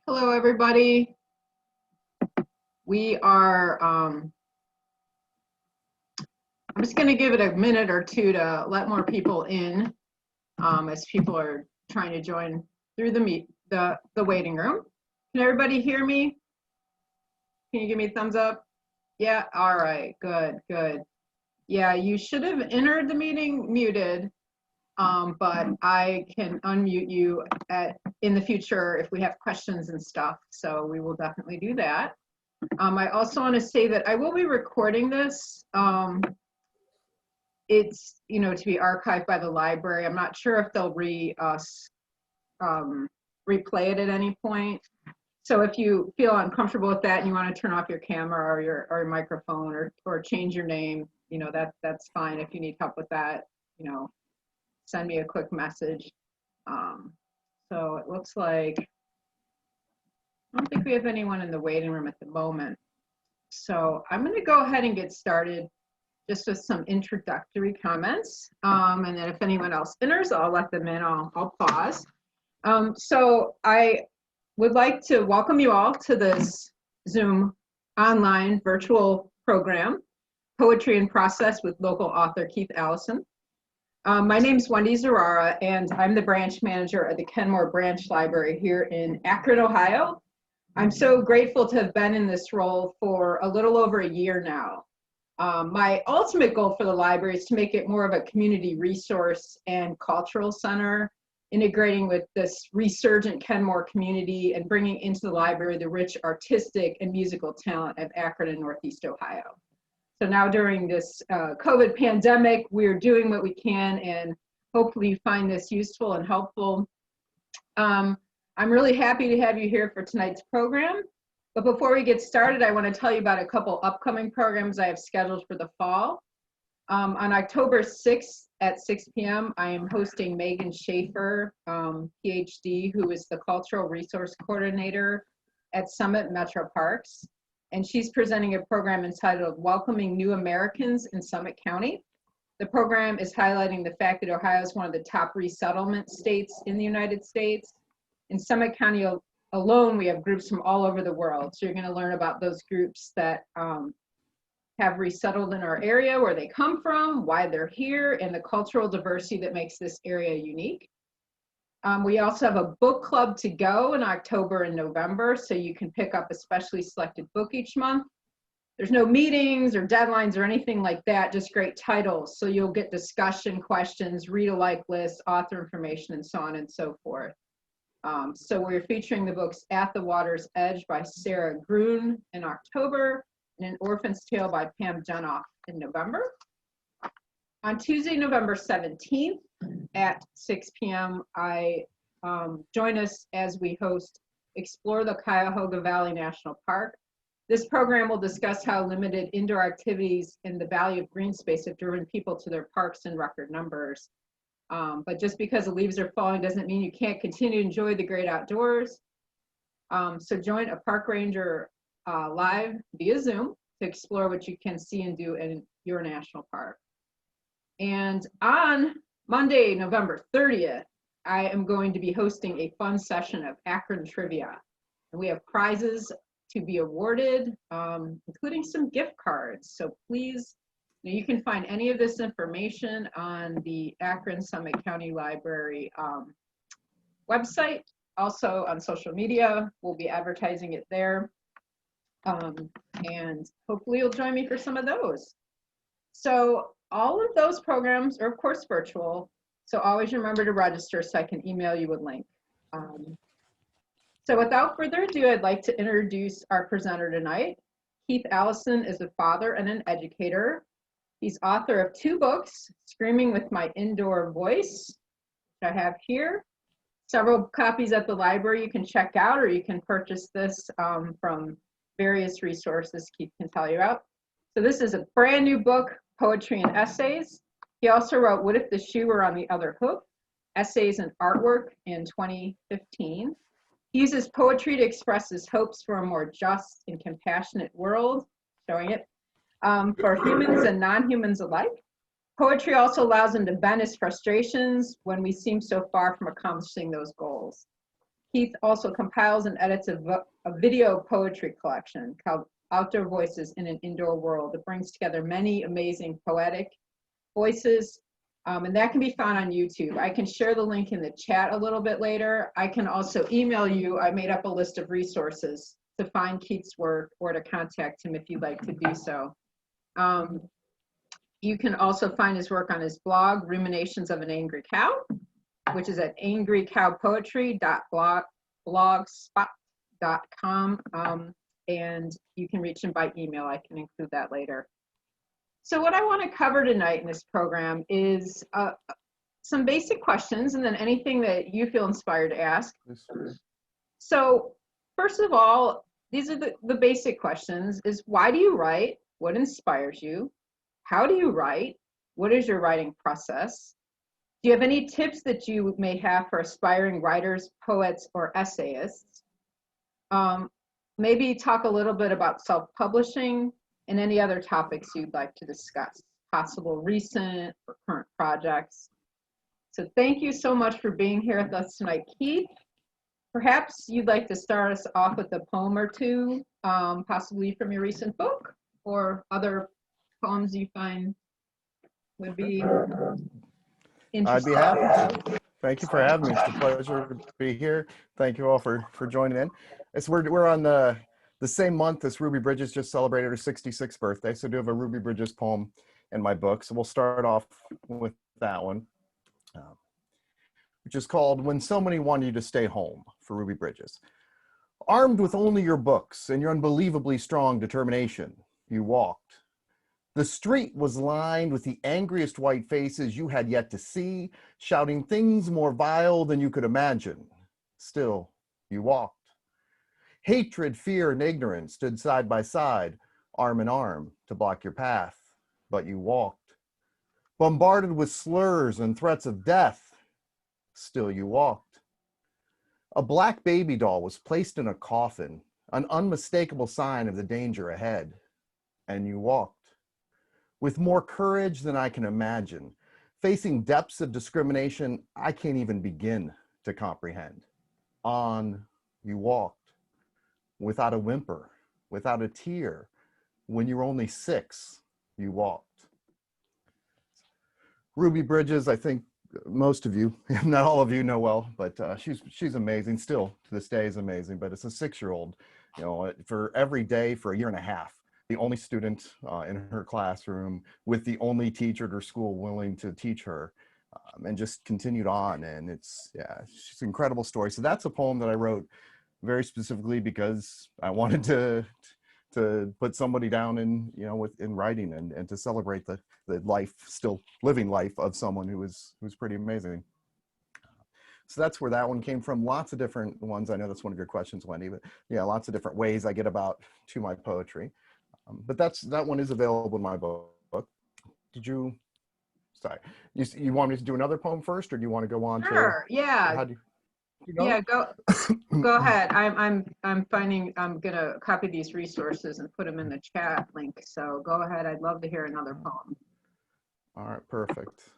Hello, everybody. We are, I'm just going to give it a minute or two to let more people in as people are trying to join through the waiting room. Can everybody hear me? Can you give me a thumbs up? Yeah, all right, good, good. Yeah, you should have entered the meeting muted, but I can unmute you in the future if we have questions and stuff, so we will definitely do that. I also want to say that I will be recording this. It's, to be archived by the library. I'm not sure if they'll replay it at any point. So if you feel uncomfortable with that and you want to turn off your camera or your microphone or change your name, that's fine. If you need help with that, send me a quick message. So it looks like, I don't think we have anyone in the waiting room at the moment. So I'm going to go ahead and get started just with some introductory comments. And then if anyone else enters, I'll let them in. I'll pause. So I would like to welcome you all to this Zoom online virtual program, Poetry in Process with local author Keith Allison. My name is Wendy Zerara, and I'm the branch manager of the Kenmore Branch Library here in Akron, Ohio. I'm so grateful to have been in this role for a little over a year now. My ultimate goal for the library is to make it more of a community resource and cultural center, integrating with this resurgent Kenmore community and bringing into the library the rich artistic and musical talent of Akron and Northeast Ohio. So now during this COVID pandemic, we're doing what we can, and hopefully you find this useful and helpful. I'm really happy to have you here for tonight's program. But before we get started, I want to tell you about a couple upcoming programs I have scheduled for the fall. On October 6th at 6 p.m., I am hosting Megan Schaefer, PhD, who is the Cultural Resource Coordinator at Summit Metro Parks. And she's presenting a program entitled Welcoming New Americans in Summit County. The program is highlighting the fact that Ohio is one of the top resettlement states in the United States. In Summit County alone, we have groups from all over the world. So you're going to learn about those groups that have resettled in our area, where they come from, why they're here, and the cultural diversity that makes this area unique. We also have a book club to go in October and November, so you can pick up a specially selected book each month. There's no meetings or deadlines or anything like that, just great titles. So you'll get discussion questions, read-alike lists, author information, and so on and so forth. So we're featuring the books At the Water's Edge by Sarah Grun in October, and An Orphan's Tale by Pam Jenoff in November. On Tuesday, November 17th at 6 p.m., join us as we host Explore the Cuyahoga Valley National Park. This program will discuss how limited indoor activities in the Valley of Green Space have driven people to their parks in record numbers. But just because the leaves are falling doesn't mean you can't continue to enjoy the great outdoors. So join a park ranger live via Zoom to explore what you can see and do in your national park. And on Monday, November 30th, I am going to be hosting a fun session of Akron trivia. And we have prizes to be awarded, including some gift cards. So please, you can find any of this information on the Akron Summit County Library website. Also on social media, we'll be advertising it there. And hopefully you'll join me for some of those. So all of those programs are of course virtual. So always remember to register so I can email you a link. So without further ado, I'd like to introduce our presenter tonight. Keith Allison is a father and an educator. He's author of 2 books, Screaming with My Indoor Voice, which I have here. Several copies at the library you can check out, or you can purchase this from various resources Keith can tell you about. So this is a brand new book, Poetry and Essays. He also wrote What If the Shoe Were on the Other Hoof? Essays and Artwork in 2015. He uses poetry to express his hopes for a more just and compassionate world, showing it, for humans and non-humans alike. Poetry also allows him to vent his frustrations when we seem so far from accomplishing those goals. Keith also compiles and edits a video poetry collection called Outdoor Voices in an Indoor World. It brings together many amazing poetic voices, and that can be found on YouTube. I can share the link in the chat a little bit later. I can also email you. I made up a list of resources to find Keith's work or to contact him if you'd like to do so. You can also find his work on his blog, Ruminations of an Angry Cow, which is at angrycowpoetry.blogspot.com. And you can reach him by email. I can include that later. So what I want to cover tonight in this program is some basic questions, and then anything that you feel inspired to ask. So first of all, these are the basic questions: is why do you write? What inspires you? How do you write? What is your writing process? Do you have any tips that you may have for aspiring writers, poets, or essayists? Maybe talk a little bit about self-publishing and any other topics you'd like to discuss, possible recent or current projects. So thank you so much for being here with us tonight, Keith. Perhaps you'd like to start us off with a poem or two, possibly from your recent book, or other poems you find would be interesting. I'd be happy to. Thank you for having me. It's a pleasure to be here. Thank you all for joining in. We're on the same month as Ruby Bridges just celebrated her 66th birthday, so I do have a Ruby Bridges poem in my book. So we'll start off with that one, which is called When So Many Want You to Stay Home, for Ruby Bridges. Armed with only your books and your unbelievably strong determination, you walked. The street was lined with the angriest white faces you had yet to see, shouting things more vile than you could imagine. Still, you walked. Hatred, fear, and ignorance stood side by side, arm in arm, to block your path, but you walked. Bombarded with slurs and threats of death, still you walked. A black baby doll was placed in a coffin, an unmistakable sign of the danger ahead, and you walked. With more courage than I can imagine, facing depths of discrimination I can't even begin to comprehend. On you walked, without a whimper, without a tear. When you were only 6, you walked. Ruby Bridges, I think most of you, not all of you, know well, but she's amazing. Still to this day is amazing. But it's a 6-year-old, you know, for every day for a year and a half. The only student in her classroom, with the only teacher at her school willing to teach her, and just continued on. And it's an incredible story. So that's a poem that I wrote very specifically because I wanted to put somebody down in, you know, in writing and to celebrate the life, still living life of someone who's pretty amazing. So that's where that one came from. Lots of different ones. I know that's one of your questions, Wendy, but yeah, lots of different ways I get about to my poetry. But that one is available in my book. Did you, sorry, you want me to do another poem first, or do you want to go on? Sure, yeah. How do you know? Yeah, go ahead. I'm gonna copy these resources and put them in the chat link. So go ahead. I'd love to hear another poem. All right, perfect.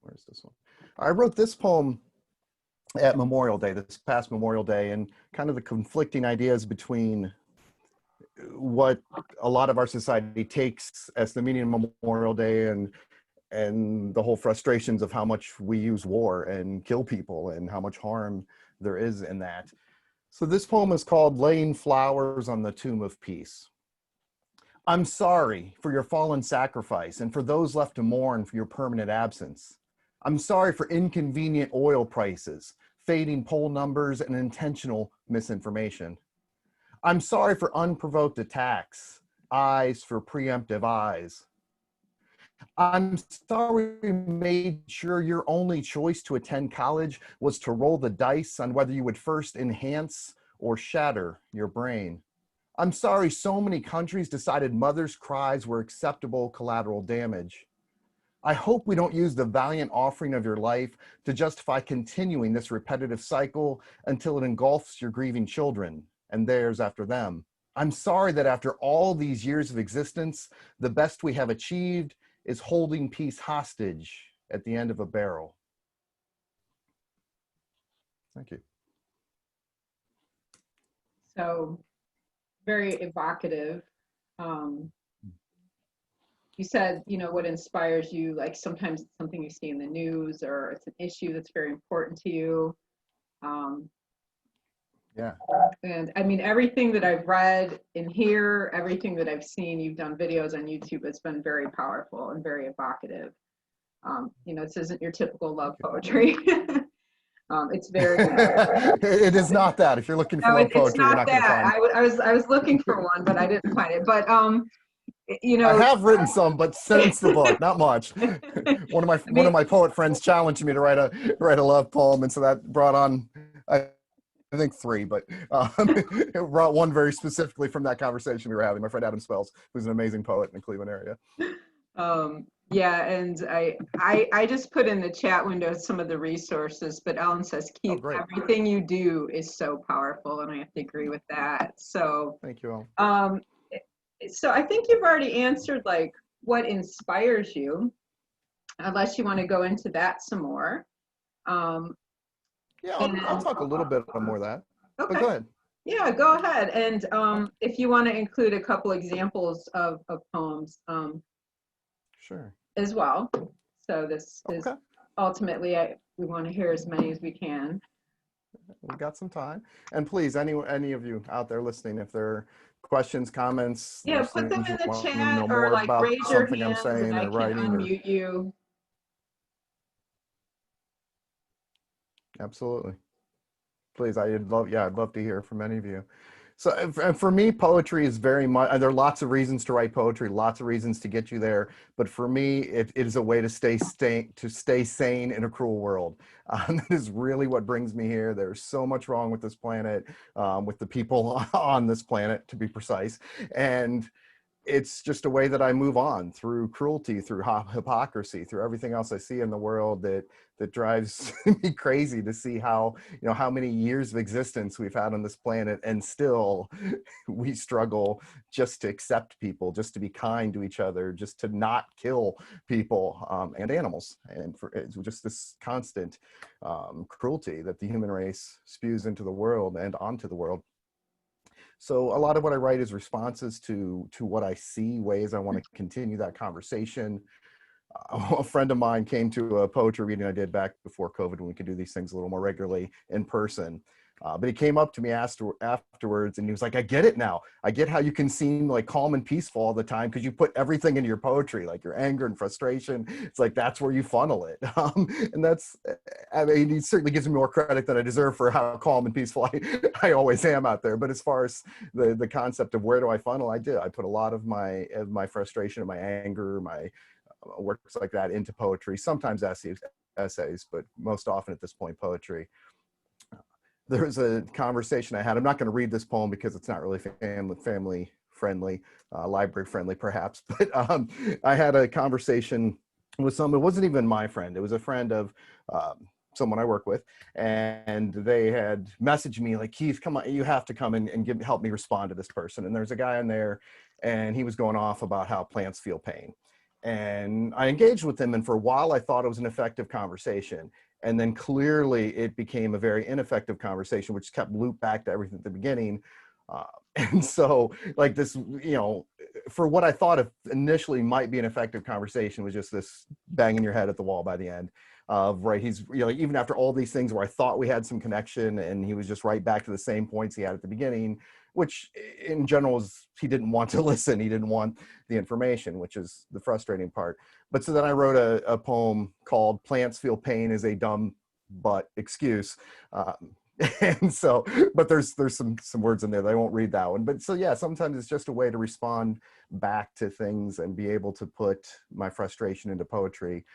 Where's this one? I wrote this poem at Memorial Day, this past Memorial Day, and kind of the conflicting ideas between what a lot of our society takes as the meaning of Memorial Day and the whole frustrations of how much we use war and kill people and how much harm there is in that. So this poem is called Laying Flowers on the Tomb of Peace. I'm sorry for your fallen sacrifice and for those left to mourn for your permanent absence. I'm sorry for inconvenient oil prices, fading poll numbers, and intentional misinformation. I'm sorry for unprovoked attacks, eyes for preemptive eyes. I'm sorry we made sure your only choice to attend college was to roll the dice on whether you would first enhance or shatter your brain. I'm sorry so many countries decided mothers' cries were acceptable collateral damage. I hope we don't use the valiant offering of your life to justify continuing this repetitive cycle until it engulfs your grieving children and theirs after them. I'm sorry that after all these years of existence, the best we have achieved is holding peace hostage at the end of a barrel. Thank you. So very evocative. Um, you said, you know, what inspires you, like sometimes it's something you see in the news or it's an issue that's very important to you. Um, Yeah. and I mean, everything that I've read in here, everything that I've seen, you've done videos on YouTube, it's been very powerful and very evocative. You know, this isn't your typical love poetry. It's very, It is not that. If you're looking for no, love it's poetry, you're not not going to that. find. I was looking for one, but I didn't find it. But you I know, have written some, but since the book, not much. I One of mean, my poet friends challenged me to write a love poem, and so that brought on I think three, but it brought one very specifically from that conversation we were having. My friend Adam Spells, who's an amazing poet in the Cleveland area. yeah, and I just put in the chat window some of the resources, but Ellen says, Oh, Keith, great! everything you do is so powerful, and I have to agree with that. So, Thank you all. um, so I think you've already answered like what inspires you, unless you want to go into that some more. Um, Yeah, I'll and talk a little bit on more of that, but okay, go ahead. yeah, go ahead. And if you want to include a couple examples of poems Sure. as well. So this is Okay. ultimately, we want to hear as many as we can. We've got some time. And please, any of you out there listening, if there are questions, comments, Yeah, there's put them things in you the want to chat know or more like about raise your something I'm hands and saying I or can writing, or unmute you. absolutely. Please, I'd love to hear from any of you. So, and for me, poetry is very much, and there are lots of reasons to write poetry, lots of reasons to get you there. But for me, it is a way to stay sane in a cruel world. That is really what brings me here. There's so much wrong with this planet, with the people on this planet, to be precise. And it's just a way that I move on through cruelty, through hypocrisy, through everything else I see in the world that drives me crazy to see how, how many years of existence we've had on this planet, and still we struggle just to accept people, just to be kind to each other, just to not kill people, and animals. And it's just this constant cruelty that the human race spews into the world and onto the world. So a lot of what I write is responses to what I see, ways I want to continue that conversation. A friend of mine came to a poetry reading I did back before COVID, when we could do these things a little more regularly in person. But he came up to me afterwards, and he was like, I get it now. I get how you can seem like calm and peaceful all the time, because you put everything into your poetry, like your anger and frustration. It's like, that's where you funnel it. And that's, I mean, he certainly gives me more credit than I deserve for how calm and peaceful I always am out there. But as far as the concept of where do I funnel, I put a lot of my frustration and my anger, my works like that into poetry, sometimes essays, but most often at this point, poetry. There was a conversation I had. I'm not going to read this poem because it's not really family friendly, library friendly perhaps, but I had a conversation with someone. It wasn't even my friend. It was a friend of someone I work with, and they had messaged me like, Keith, come on, you have to come and help me respond to this person. And there's a guy in there, and he was going off about how plants feel pain. And I engaged with him, and for a while I thought it was an effective conversation. And then clearly it became a very ineffective conversation, which kept loop back to everything at the beginning. And so like this, for what I thought of initially might be an effective conversation, was just this banging your head at the wall by the end of, right. He's, even after all these things where I thought we had some connection, and he was just right back to the same points he had at the beginning, which in general is he didn't want to listen. He didn't want the information, which is the frustrating part. But so then I wrote a poem called Plants Feel Pain is a Dumb But Excuse. And so, but there's some words in there that I won't read that one. But so yeah, sometimes it's just a way to respond back to things and be able to put my frustration into poetry.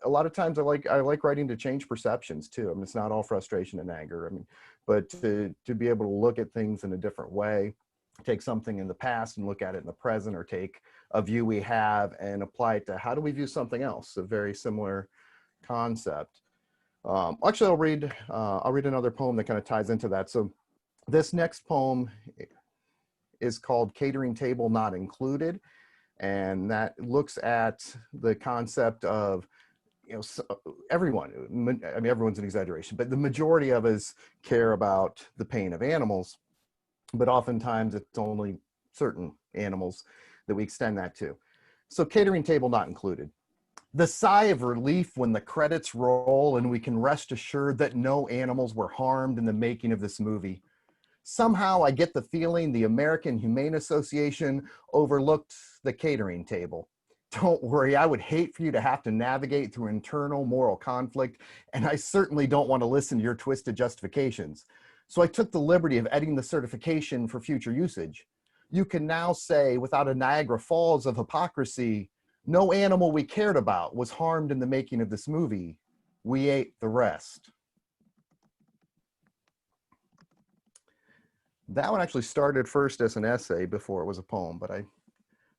A lot of times I like writing to change perceptions too. I mean, it's not all frustration and anger. I mean, but to be able to look at things in a different way, take something in the past and look at it in the present, or take a view we have and apply it to how do we view something else, a very similar concept. Actually, I'll read another poem that kind of ties into that. So this next poem is called Catering Table Not Included. And that looks at the concept of, so everyone, I mean, everyone's an exaggeration, but the majority of us care about the pain of animals, but oftentimes it's only certain animals that we extend that to. So catering table not included. The sigh of relief when the credits roll and we can rest assured that no animals were harmed in the making of this movie. Somehow I get the feeling the American Humane Association overlooked the catering table. Don't worry, I would hate for you to have to navigate through internal moral conflict, and I certainly don't want to listen to your twisted justifications. So I took the liberty of editing the certification for future usage. You can now say, without a Niagara Falls of hypocrisy, no animal we cared about was harmed in the making of this movie. We ate the rest. That one actually started first as an essay before it was a poem, but I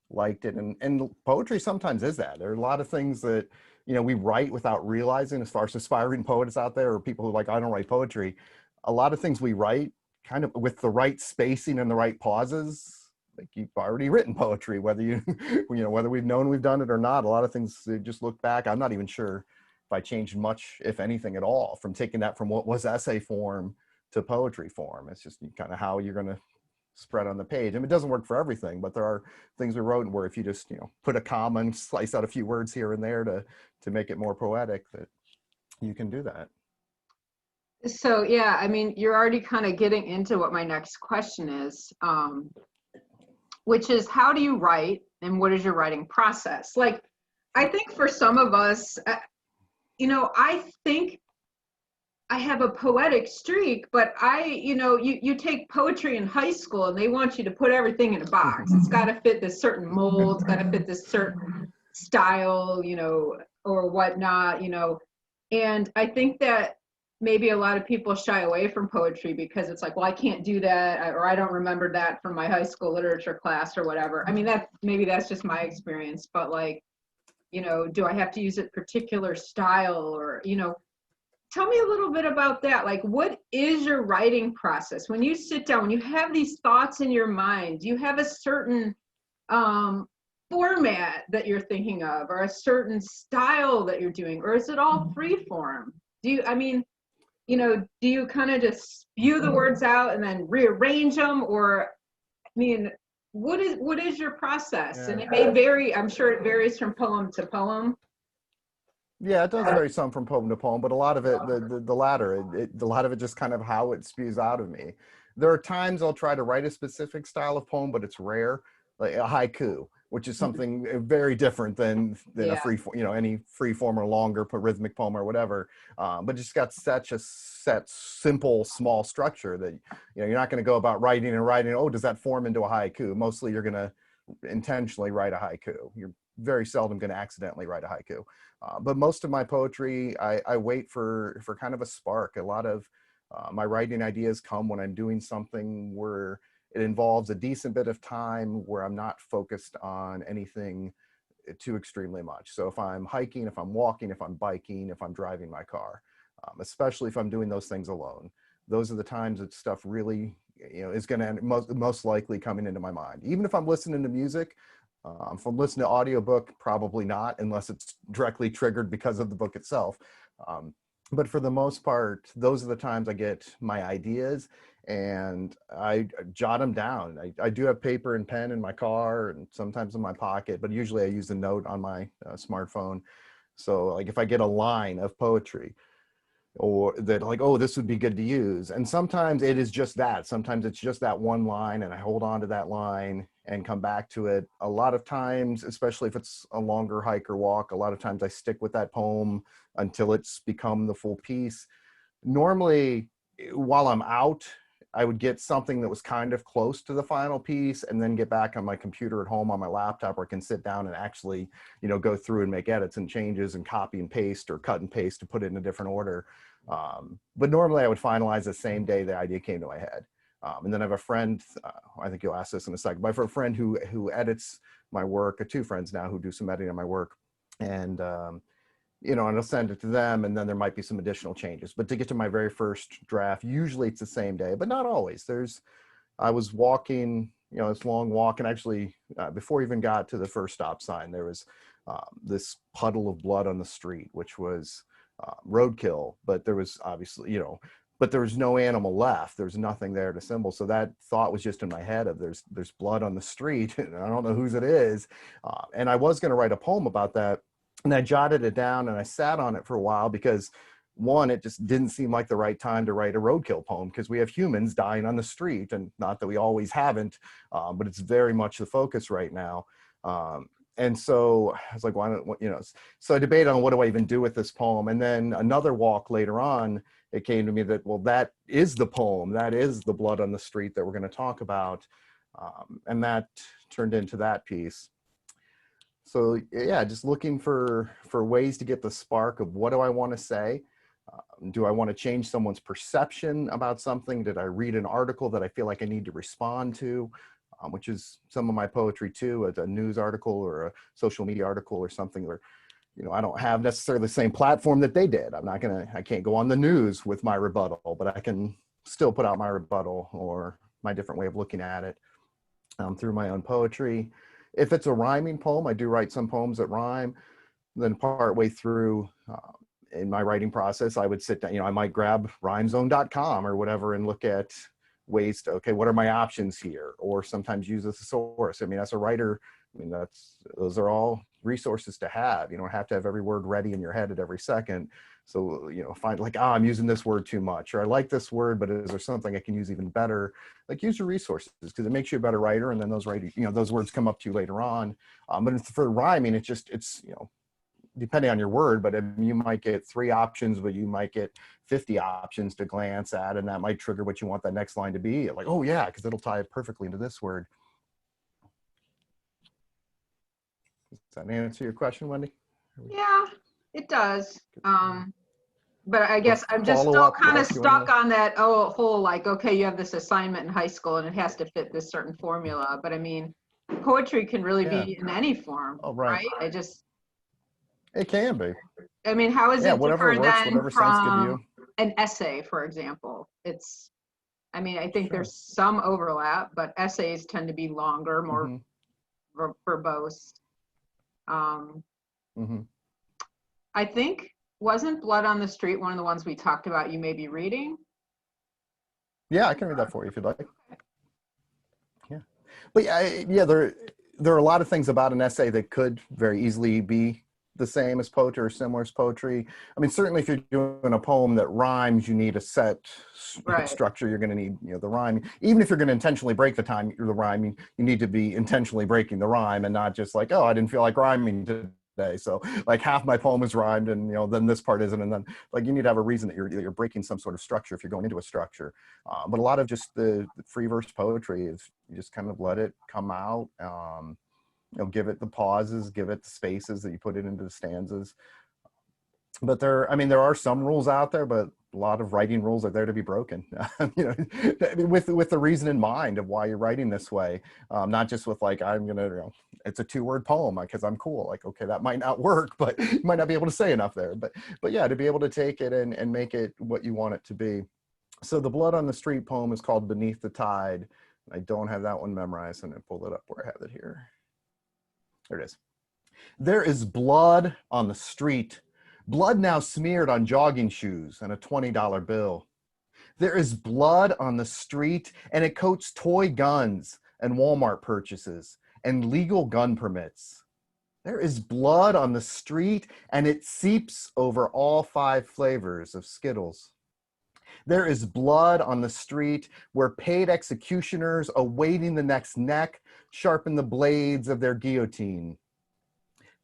liked it. And poetry sometimes is that. There are a lot of things that, we write without realizing, as far as aspiring poets out there or people who I don't write poetry. A lot of things we write kind of with the right spacing and the right pauses. Like you've already written poetry, whether whether we've known we've done it or not. A lot of things, just look back. I'm not even sure if I changed much, if anything at all, from taking that from what was essay form to poetry form. It's just kind of how you're going to spread on the page. I mean, it doesn't work for everything, but there are things we wrote where if you just, put a comma and slice out a few words here and there to make it more poetic, that you can do that. So yeah, I mean, you're already kind of getting into what my next question is, which is how do you write and what is your writing process? Like, I think for some of us, I think I have a poetic streak, but you take poetry in high school and they want you to put everything in a box. It's got to fit this certain mold, it's got to fit this certain style, or whatnot, And I think that maybe a lot of people shy away from poetry because it's like, well, I can't do that, or I don't remember that from my high school literature class or whatever. I mean, maybe that's just my experience, but like, do I have to use a particular style or, tell me a little bit about that. Like, what is your writing process? When you sit down, when you have these thoughts in your mind, do you have a certain format that you're thinking of or a certain style that you're doing, or is it all free form? Do you kind of just spew the words out and then rearrange them? Or, I mean, what is your process? Yeah. And it may vary, I'm sure it varies from poem to poem. Yeah, it does vary some from poem to poem, but a lot of it, the latter, a lot of it just kind of how it spews out of me. There are times I'll try to write a specific style of poem, but it's rare, like a haiku, which is something very different than Yeah. a free, any free form or longer rhythmic poem or whatever. But it's got such a set, simple, small structure that, you're not going to go about writing and writing, oh, does that form into a haiku? Mostly you're going to intentionally write a haiku. You're very seldom going to accidentally write a haiku. But most of my poetry, I wait for kind of a spark. A lot of my writing ideas come when I'm doing something where it involves a decent bit of time where I'm not focused on anything too extremely much. So if I'm hiking, if I'm walking, if I'm biking, if I'm driving my car, especially if I'm doing those things alone, those are the times that stuff really, is going to most likely coming into my mind. Even if I'm listening to music, if I'm listening to audiobook, probably not, unless it's directly triggered because of the book itself. But for the most part, those are the times I get my ideas and I jot them down. I do have paper and pen in my car and sometimes in my pocket, but usually I use a note on my smartphone. So like if I get a line of poetry, or that like, oh, this would be good to use. And sometimes it is just that. Sometimes it's just that one line and I hold on to that line and come back to it. A lot of times, especially if it's a longer hike or walk, a lot of times I stick with that poem until it's become the full piece. Normally, while I'm out, I would get something that was kind of close to the final piece and then get back on my computer at home on my laptop where I can sit down and actually, go through and make edits and changes and copy and paste or cut and paste to put it in a different order. But normally I would finalize the same day the idea came to my head. And then I have a friend, I think you'll ask this in a second, but I have a friend who edits my work, or two friends now who do some editing on my work. And and I'll send it to them, and then there might be some additional changes. But to get to my very first draft, usually it's the same day, but not always. I was walking, this long walk, and actually before I even got to the first stop sign, there was this puddle of blood on the street, which was roadkill, but there was obviously, but there was no animal left. There's nothing there to symbol. So that thought was just in my head of there's blood on the street, and I don't know whose it is. And I was going to write a poem about that, and I jotted it down and I sat on it for a while because one, it just didn't seem like the right time to write a roadkill poem because we have humans dying on the street, and not that we always haven't, but it's very much the focus right now. And so I was like, why don't, so I debated on what do I even do with this poem? And then another walk later on, it came to me that, well, that is the poem. That is the blood on the street that we're going to talk about. And that turned into that piece. So yeah, just looking for ways to get the spark of what do I want to say? Do I want to change someone's perception about something? Did I read an article that I feel like I need to respond to? Which is some of my poetry too, a news article or a social media article or something where, I don't have necessarily the same platform that they did. I can't go on the news with my rebuttal, but I can still put out my rebuttal or my different way of looking at it through my own poetry. If it's a rhyming poem, I do write some poems that rhyme. Then partway through in my writing process, I would sit down, I might grab rhymezone.com or whatever and look at ways to, okay, what are my options here? Or sometimes use a thesaurus. As a writer, those are all resources to have. You don't have to have every word ready in your head at every second. So, find like, I'm using this word too much, or I like this word, but is there something I can use even better? Like, use your resources because it makes you a better writer. And then those those words come up to you later on. But for rhyming, it's depending on your word, but you might get 3 options, but you might get 50 options to glance at, and that might trigger what you want that next line to be. Like, oh yeah, because it'll tie perfectly into this word. Does that answer your question, Wendy? Yeah, it does. But I guess I'm just Follow still up, kind of yes, you wanna- stuck on that whole like, okay, you have this assignment in high school and it has to fit this certain formula. But poetry can really Yeah. be in any form, Oh, right. right? It can be. How is Yeah, it whatever different works, than whatever sounds good to you. from an essay, for example? I think Sure. there's some overlap, but essays tend to be longer, more verbose. I think, wasn't Blood on the Street one of the ones we talked about you may be reading? Yeah, I can read that for you if you'd like. Yeah. But yeah, there are a lot of things about an essay that could very easily be the same as poetry or similar as poetry. Certainly if you're doing a poem that rhymes, you need a set structure. You're going to need, the rhyme. Even if you're going to intentionally break the rhyme, you need to be intentionally breaking the rhyme and not just like, oh, I didn't feel like rhyming today. So like half my poem is rhymed and, then this part isn't. And then like you need to have a reason that you're breaking some sort of structure if you're going into a structure. But a lot of just the free verse poetry is you just kind of let it come out. Give it the pauses, give it the spaces that you put it into the stanzas. But there are some rules out there, but a lot of writing rules are there to be broken. With the reason in mind of why you're writing this way, not just with like it's a 2-word poem because I'm cool. Like, okay, that might not work, but you might not be able to say enough there. But yeah, to be able to take it and make it what you want it to be. So the Blood on the Street poem is called Beneath the Tide. I don't have that one memorized, and I pull it up where I have it here. There it is. There is blood on the street, blood now smeared on jogging shoes and a $20 bill. There is blood on the street, and it coats toy guns and Walmart purchases and legal gun permits. There is blood on the street, and it seeps over all 5 flavors of Skittles. There is blood on the street where paid executioners awaiting the next neck sharpen the blades of their guillotine.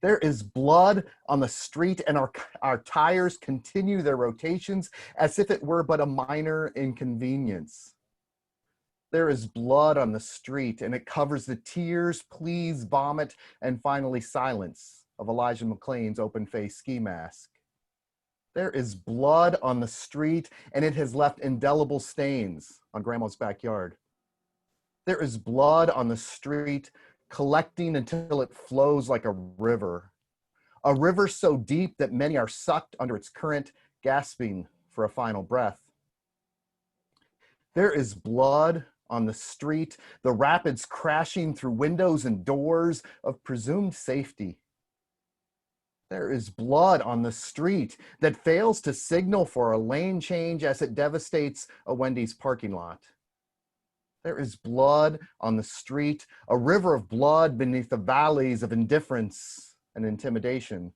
There is blood on the street, and our tires continue their rotations as if it were but a minor inconvenience. There is blood on the street, and it covers the tears, pleas, vomit, and finally silence of Elijah McClain's open-face ski mask. There is blood on the street, and it has left indelible stains on Grandma's backyard. There is blood on the street, collecting until it flows like a river so deep that many are sucked under its current, gasping for a final breath. There is blood on the street, the rapids crashing through windows and doors of presumed safety. There is blood on the street that fails to signal for a lane change as it devastates a Wendy's parking lot. There is blood on the street, a river of blood beneath the valleys of indifference and intimidation.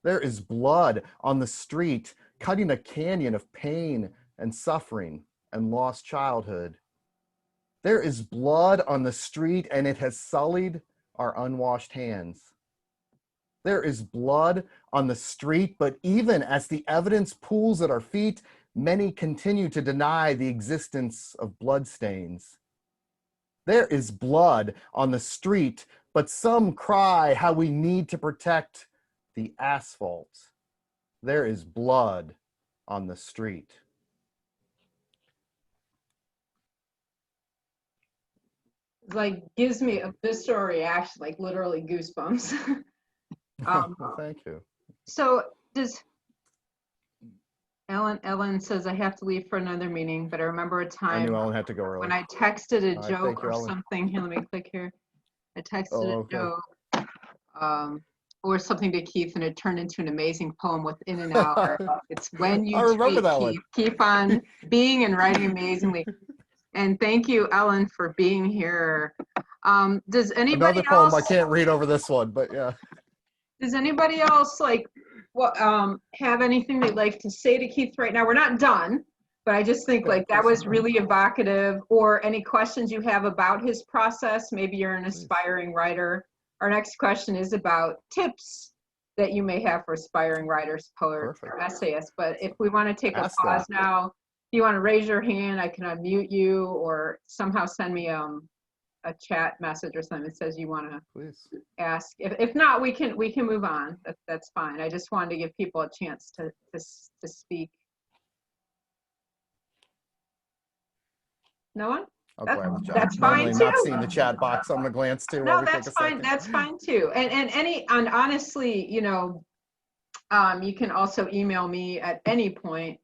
There is blood on the street, cutting a canyon of pain and suffering and lost childhood. There is blood on the street, and it has sullied our unwashed hands. There is blood on the street, but even as the evidence pools at our feet, many continue to deny the existence of bloodstains. There is blood on the street, but some cry how we need to protect the asphalt. There is blood on the street. It's like gives me a visceral reaction, like literally goosebumps. Well, thank you. So does Ellen says I have to leave for another meeting, but I remember a I time knew Ellen had to go early. when I texted a All right, joke thank you, or Ellen. something. Here, let me click here. I texted a okay. joke or something to Keith, and it turned into an amazing poem within an hour. It's when you I remember tweet, that Keith. one. Keep on being and writing amazingly. And thank you, Ellen, for being here. Does anybody Another poem else? I can't read over this one, but yeah. Does anybody else like have anything they'd like to say to Keith right now? We're not done, but I just think Yeah, like that please. was really evocative. Or any questions you have about his process? Maybe you're an aspiring writer. Our next question is about tips that you may have for aspiring writers, poets, or essayists. But if we want to take a pause now, if you want to raise your hand, I can unmute you, or somehow send me a chat message or something that says you want to ask. If not, we can move on. That's fine. I just wanted to give people a chance to speak. No one? That's fine too. Not seeing the chat box. I'm gonna glance too. No, that's fine. That's fine too. And honestly, you can also email me at any point.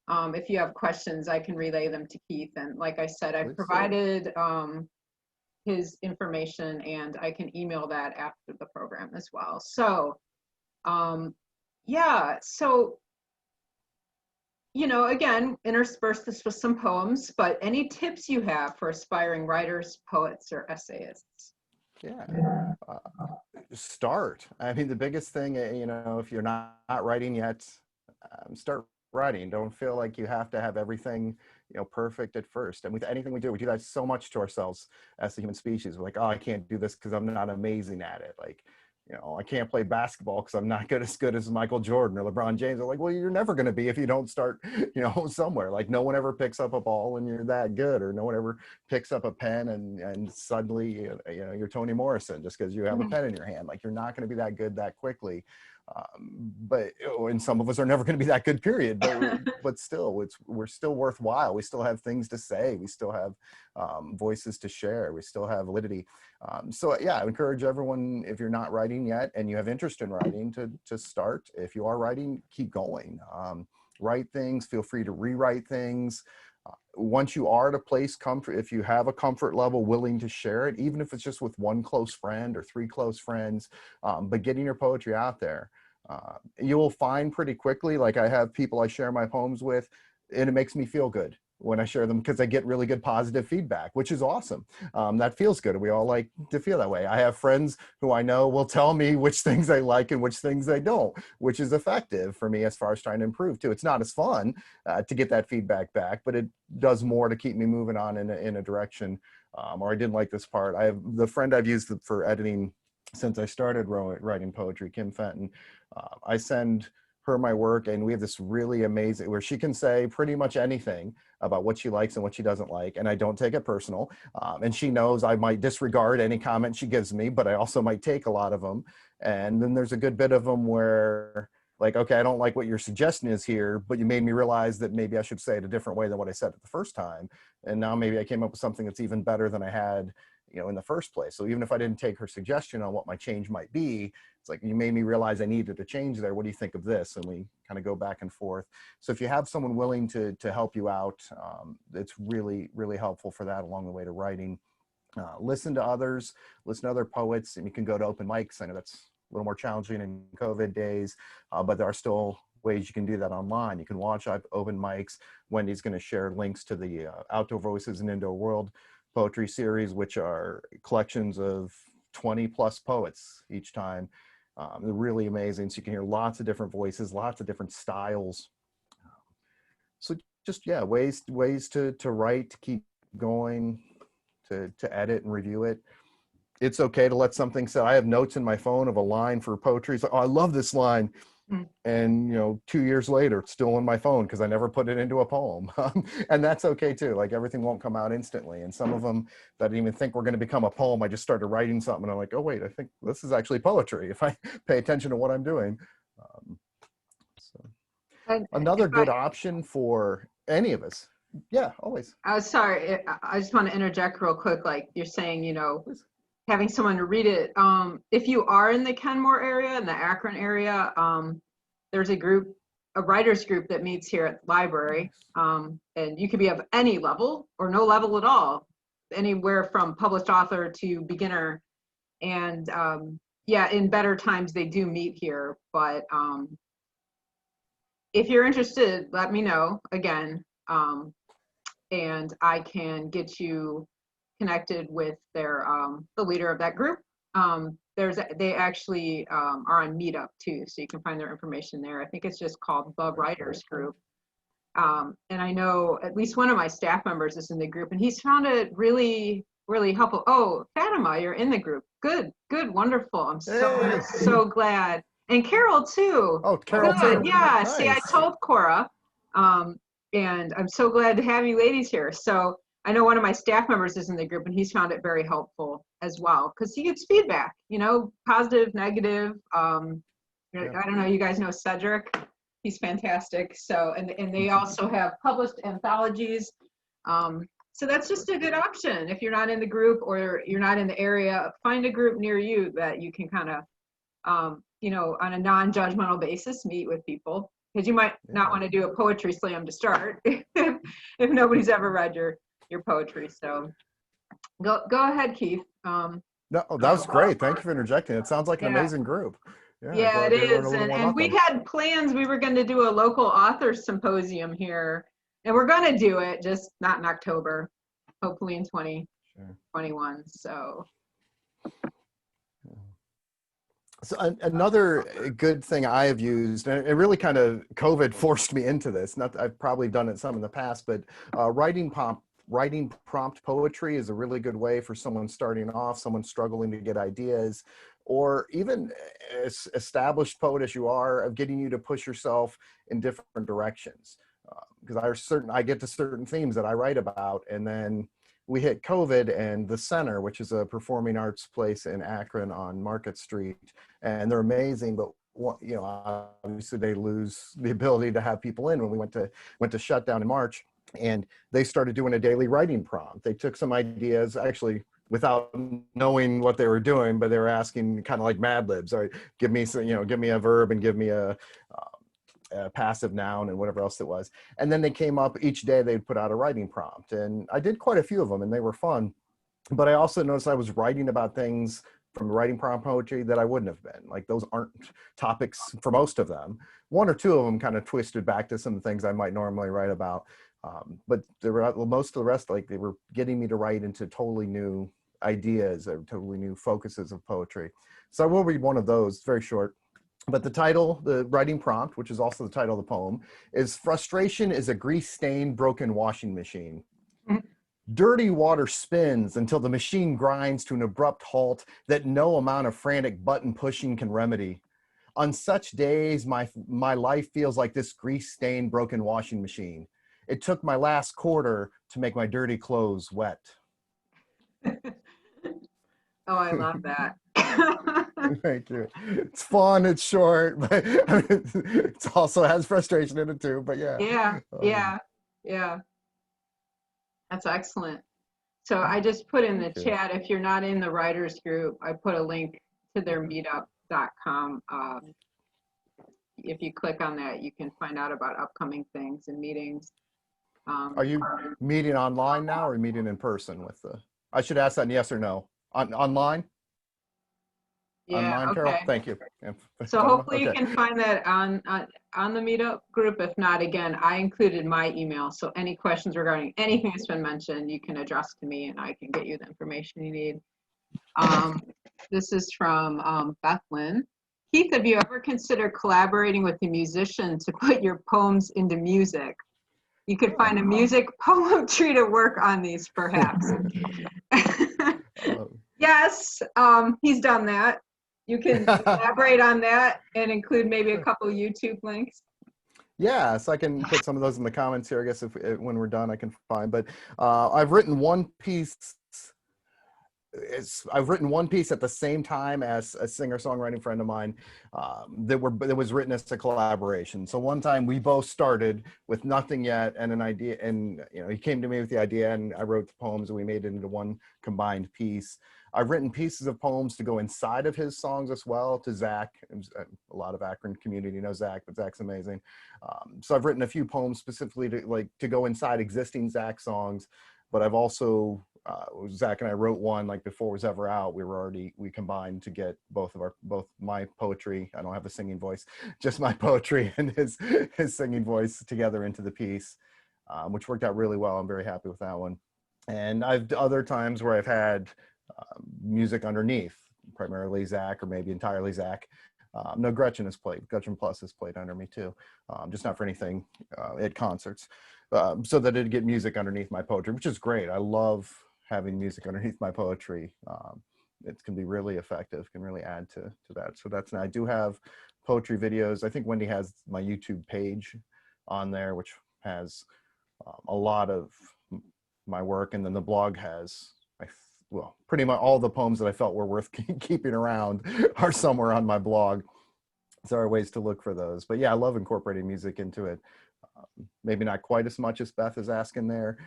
If you have questions, I can relay them to Keith. And like I said, I've provided his information, and I can email that after the program as well. So, yeah, so, again, intersperse this with some poems, but any tips you have for aspiring writers, poets, or essayists? Yeah, start. I mean, the biggest thing, if you're not writing yet, start writing. Don't feel like you have to have everything perfect at first. And with anything we do that so much to ourselves as the human species. We're like, oh, I can't do this because I'm not amazing at it. Like, I can't play basketball because I'm not good as Michael Jordan or LeBron James. They're like, well, you're never going to be if you don't start, somewhere. Like, no one ever picks up a ball and you're that good, or no one ever picks up a pen and suddenly, you're Toni Morrison just because you have a pen in your hand. Like, you're not going to be that good that quickly. And some of us are never going to be that good, period. But still, we're still worthwhile. We still have things to say. We still have voices to share. We still have validity. So yeah, I encourage everyone, if you're not writing yet and you have interest in writing, to start. If you are writing, keep going. Write things. Feel free to rewrite things. Once you are at a place if you have a comfort level willing to share it, even if it's just with one close friend or 3 close friends, but getting your poetry out there, you will find pretty quickly, like I have people I share my poems with, and it makes me feel good when I share them because I get really good positive feedback, which is awesome. That feels good. We all like to feel that way. I have friends who I know will tell me which things they like and which things they don't, which is effective for me as far as trying to improve too. It's not as fun to get that feedback back, but it does more to keep me moving on in a direction. Or I didn't like this part. I have the friend I've used for editing since I started writing poetry, Kim Fenton. I send her my work, and we have this really amazing where she can say pretty much anything about what she likes and what she doesn't like, and I don't take it personal. And she knows I might disregard any comment she gives me, but I also might take a lot of them. And then there's a good bit of them where, like, okay, I don't like what your suggestion is here, but you made me realize that maybe I should say it a different way than what I said it the first time. And now maybe I came up with something that's even better than I had, in the first place. So even if I didn't take her suggestion on what my change might be, it's like, you made me realize I needed a change there. What do you think of this? And we kind of go back and forth. So if you have someone willing to help you out, it's really, really helpful for that along the way to writing. Listen to others, listen to other poets, and you can go to open mics. I know that's little more challenging in COVID days, but there are still ways you can do that online. You can watch open mics. Wendy's going to share links to the Outdoor Voices and Indoor World poetry series, which are collections of 20 plus poets each time. They're really amazing. So you can hear lots of different voices, lots of different styles. So just, yeah, ways to write, to keep going, to edit and review it. It's okay to let something say. I have notes in my phone of a line for poetry. It's like, oh, I love this line. And, you know, 2 years later, it's still in my phone because I never put it into a poem. And that's okay too. Like, everything won't come out instantly. And some of them that I didn't even think were going to become a poem, I just started writing something and I'm like, oh wait, I think this is actually poetry if I pay attention to what I'm doing. So another good option for any of us. Yeah, always. Sorry, I just want to interject real quick. Like you're saying, you know, Please. having someone to read it. If you are in the Kenmore area, in the Akron area, there's a group, a writers group that meets here at the library. And you could be of any level or no level at all, anywhere from published author to beginner. And yeah, in better times they do meet here. But if you're interested, let me know again. And I can get you connected with their the leader of that group. They actually are on Meetup too, so you can find their information there. I think it's just called the Writers Group. And I know at least one of my staff members is in the group, and he's found it really, really helpful. Oh, Fatima, you're in the group. Good, wonderful. I'm so glad. And Carol too. Oh, Carol too. Yeah. Nice. See, I told Cora, and I'm so glad to have you ladies here. So I know one of my staff members is in the group, and he's found it very helpful as well because he gets feedback, you know, positive, negative. I don't know, you guys know Cedric, he's fantastic. So, and they also have published anthologies. So that's just a good option. If you're not in the group or you're not in the area, find a group near you that you can kind of, you know, on a non-judgmental basis, meet with people. Because you might not want to do a poetry slam to start if nobody's ever read your poetry. So go ahead, Keith. No, that was great. Thank you for interjecting. It sounds like an amazing group. Yeah, it is. And we had plans. We were going to do a local author symposium here, and we're going to do it, just not in October, hopefully in 2021. So. So another good thing I have used, and it really kind of COVID forced me into this. Not I've probably done it some in the past, but writing prompt poetry is a really good way for someone starting off, someone struggling to get ideas, or even as established poet as you are, of getting you to push yourself in different directions. Because I get to certain themes that I write about, and then we hit COVID, and the Center, which is a performing arts place in Akron on Market Street, and they're amazing, but you know, obviously they lose the ability to have people in. When we went to shutdown in March, and they started doing a daily writing prompt. They took some ideas, actually without knowing what they were doing, but they were asking kind of like Mad Libs, or give me a verb and give me a passive noun and whatever else it was. And then they came up each day, they'd put out a writing prompt. And I did quite a few of them and they were fun. But I also noticed I was writing about things from writing prompt poetry that I wouldn't have been. Like, those aren't topics for most of them. One or two of them kind of twisted back to some things I might normally write about. But there were, most of the rest, like, they were getting me to write into totally new ideas or totally new focuses of poetry. So I will read one of those. It's very short. But the title, the writing prompt, which is also the title of the poem, is "Frustration is a grease-stained, broken washing machine. Dirty water spins until the machine grinds to an abrupt halt that no amount of frantic button pushing can remedy. On such days, my life feels like this grease-stained, broken washing machine. It took my last quarter to make my dirty clothes wet." Oh, I love that. Thank you. It's fun, it's short, but it also has frustration in it too, but yeah. Yeah. That's excellent. So I just put in the chat, if you're not in the writers group, I put a link to their meetup.com. If you click on that, you can find out about upcoming things and meetings. Are you meeting online now or meeting in person with I should ask that in yes or no. Online? on Yeah, mine, Carol? okay. Thank you. Yeah, So Fatima? hopefully you Okay. can find that on the meetup group. If not, again, I included my email. So any questions regarding anything that's been mentioned, you can address to me and I can get you the information you need. Um, this is from Beth Lynn. Keith, have you ever considered collaborating with a musician to put your poems into music? You could find a music poem tree to work on these, perhaps. Uh, Yes, he's done that. You can elaborate on that and include maybe a couple YouTube links. Yeah, so I can put some of those in the comments here, I guess, if when we're done, I can find. But I've written one piece. I've written one piece at the same time as a singer-songwriting friend of mine that was written as a collaboration. So one time we both started with nothing yet and an idea, and he came to me with the idea, and I wrote the poems, and we made it into one combined piece. I've written pieces of poems to go inside of his songs as well, to Zach. A lot of Akron community knows Zach, but Zach's amazing. So I've written a few poems specifically to go inside existing Zach songs, but I've also Zach and I wrote one like before it was ever out. We combined to get both my poetry. I don't have a singing voice, just my poetry and his singing voice together into the piece, which worked out really well. I'm very happy with that one. And I've other times where I've had music underneath, primarily Zach or maybe entirely Zach. No, Gretchen Plus has played under me too, just not for anything at concerts. So that it'd get music underneath my poetry, which is great. I love having music underneath my poetry. It can be really effective, can really add to that. So I do have poetry videos. I think Wendy has my YouTube page on there, which has a lot of my work. And then the blog has, pretty much all the poems that I felt were worth keeping around are somewhere on my blog. So there are ways to look for those. But yeah, I love incorporating music into it. Maybe not quite as much as Beth is asking there.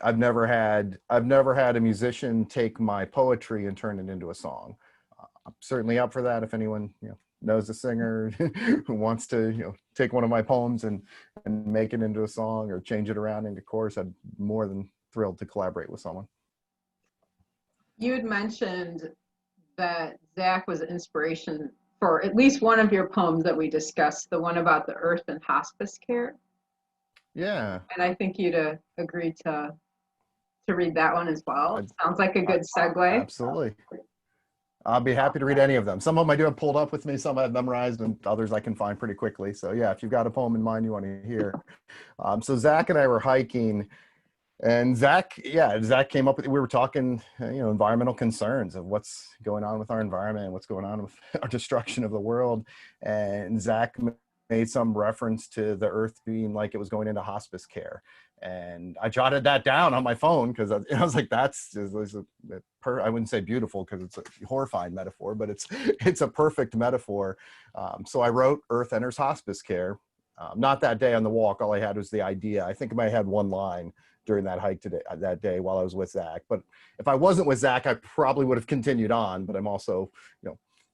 I've never had a musician take my poetry and turn it into a song. I'm certainly up for that. If anyone knows a singer who wants to take one of my poems and make it into a song or change it around into chorus, I'm more than thrilled to collaborate with someone. You had mentioned that Zach was inspiration for at least one of your poems that we discussed, the one about the earth and hospice care. Yeah. And I think you'd agree to read that one as well. Sounds like a good segue. Absolutely. I'll be happy to read any of them. Some of them I do have pulled up with me, some I've memorized, and others I can find pretty quickly. So yeah, if you've got a poem in mind you want to hear. So Zach and I were hiking, and Zach came up with, we were talking, environmental concerns of what's going on with our environment, what's going on with our destruction of the world. And Zach made some reference to the earth being like it was going into hospice care. And I jotted that down on my phone because I was like, I wouldn't say beautiful because it's a horrifying metaphor, but it's a perfect metaphor. So I wrote Earth Enters Hospice Care. Not that day on the walk, all I had was the idea. I think I might have had one line during that hike that day while I was with Zach. But if I wasn't with Zach, I probably would have continued on. But I'm also,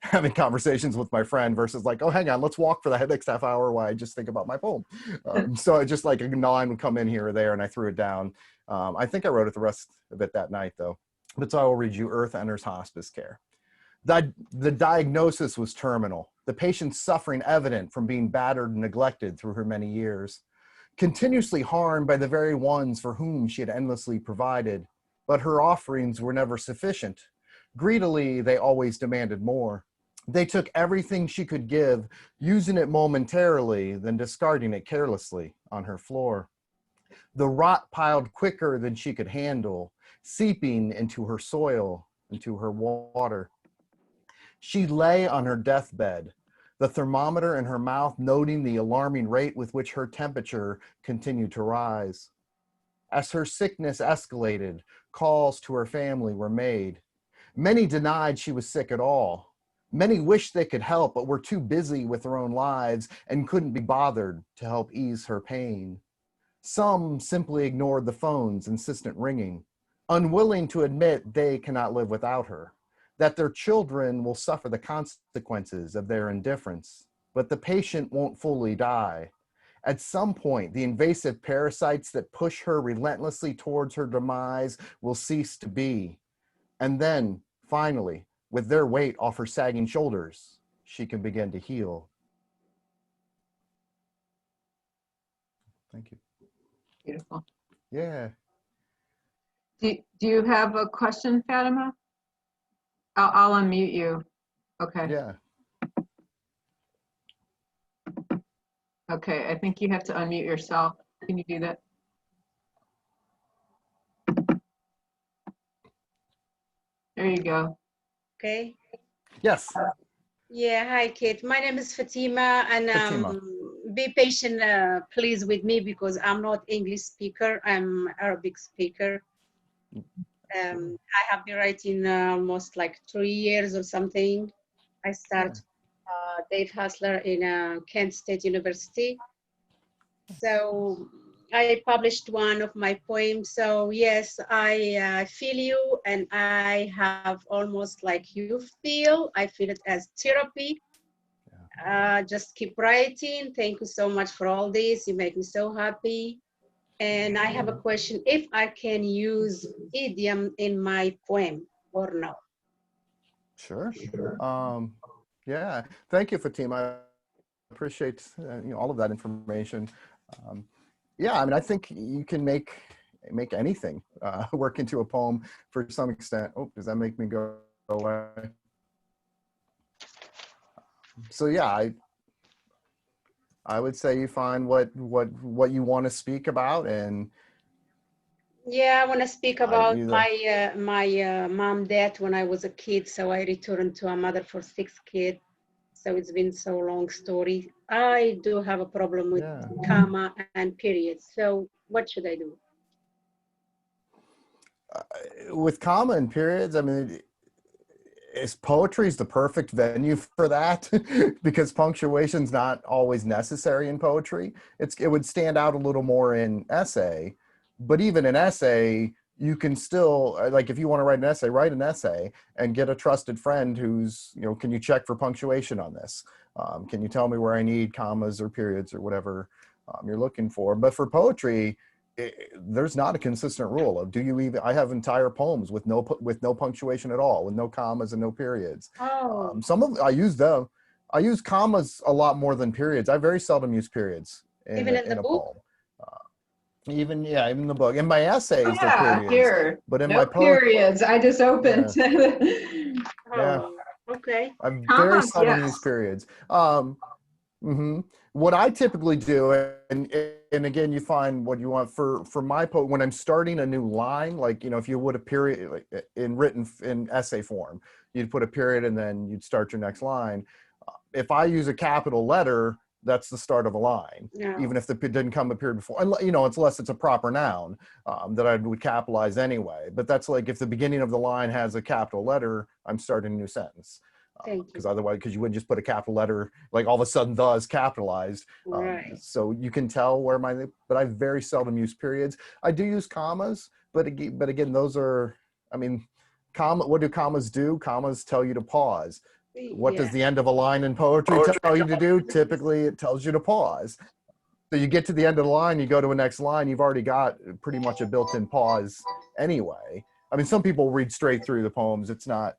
having conversations with my friend versus like, oh, hang on, let's walk for the next half hour while I just think about my poem. So I just like a line would come in here or there and I threw it down. I think I wrote it the rest of it that night though. But so I will read you Earth Enters Hospice Care. The diagnosis was terminal, the patient's suffering evident from being battered and neglected through her many years, continuously harmed by the very ones for whom she had endlessly provided, but her offerings were never sufficient. Greedily, they always demanded more. They took everything she could give, using it momentarily, then discarding it carelessly on her floor. The rot piled quicker than she could handle, seeping into her soil, into her water. She lay on her deathbed, the thermometer in her mouth noting the alarming rate with which her temperature continued to rise. As her sickness escalated, calls to her family were made. Many denied she was sick at all. Many wished they could help, but were too busy with their own lives and couldn't be bothered to help ease her pain. Some simply ignored the phone's insistent ringing, unwilling to admit they cannot live without her, that their children will suffer the consequences of their indifference, but the patient won't fully die. At some point, the invasive parasites that push her relentlessly towards her demise will cease to be. And then, finally, with their weight off her sagging shoulders, she can begin to heal. Thank you. Beautiful. Yeah. Do you have a question, Fatima? I'll unmute you. Okay. Yeah. Okay, I think you have to unmute yourself. Can you do that? There you go. Okay. Yes. Yeah. Hi, Kate. My name is Fatima, and Fatima. be patient, please, with me because I'm not English speaker. I'm Arabic speaker. I have been writing almost like 3 years or something. I start Dave Hassler in Kent State University. So I published one of my poems. So yes, I feel you, and I have almost like you feel. I feel it as therapy. Just keep writing. Thank you so much for all this. You make me so happy. And I have a question: if I can use idiom in my poem or no? Sure. Yeah. Thank you, Fatima. I appreciate all of that information. Yeah, I mean, I think you can make anything work into a poem for some extent. Oh, does that make me go away? So yeah, I would say you find what you want to speak about, and Yeah, I want to speak about either my mom death when I was a kid. So I returned to a mother for 6 kids. So it's been so long story. I do have a problem with yeah. comma and periods. So what should I do? With comma and periods, I mean, poetry is the perfect venue for that because punctuation's not always necessary in poetry. It would stand out a little more in essay, but even in essay, you can still, like, if you want to write an essay and get a trusted friend who's, can you check for punctuation on this? Can you tell me where I need commas or periods or whatever you're looking for? But for poetry, there's not a consistent rule of I have entire poems with no punctuation at all, with no commas and no periods. Oh, I use commas a lot more than periods. I very seldom use periods even in the in a book? poem. Even in the book. In my essays, they're Yeah, periods. here. But in No my poetry, periods. I just opened. yeah, Oh, okay. I very Commas, seldom use yes. periods. What I typically do, and again, you find what you want for my poem when I'm starting a new line, like, if you would a period like, in essay form, you'd put a period and then you'd start your next line. If I use a capital letter, that's the start of a line, No. even if it didn't come a period before, unless it's a proper noun that I would capitalize anyway. But that's like if the beginning of the line has a capital letter, I'm starting a new sentence. Thank you. Because otherwise, you wouldn't just put a capital letter, like all of a sudden the is capitalized. Right. So you can tell but I very seldom use periods. I do use commas, but again, those are, I mean, what do commas do? Commas tell you to pause. What does Yeah. the end of a line in poetry tell you to do? Typically, it tells you to pause. So you get to the end of the line, you go to a next line, you've already got pretty much a built-in pause anyway. I mean, some people read straight through the poems. It's not,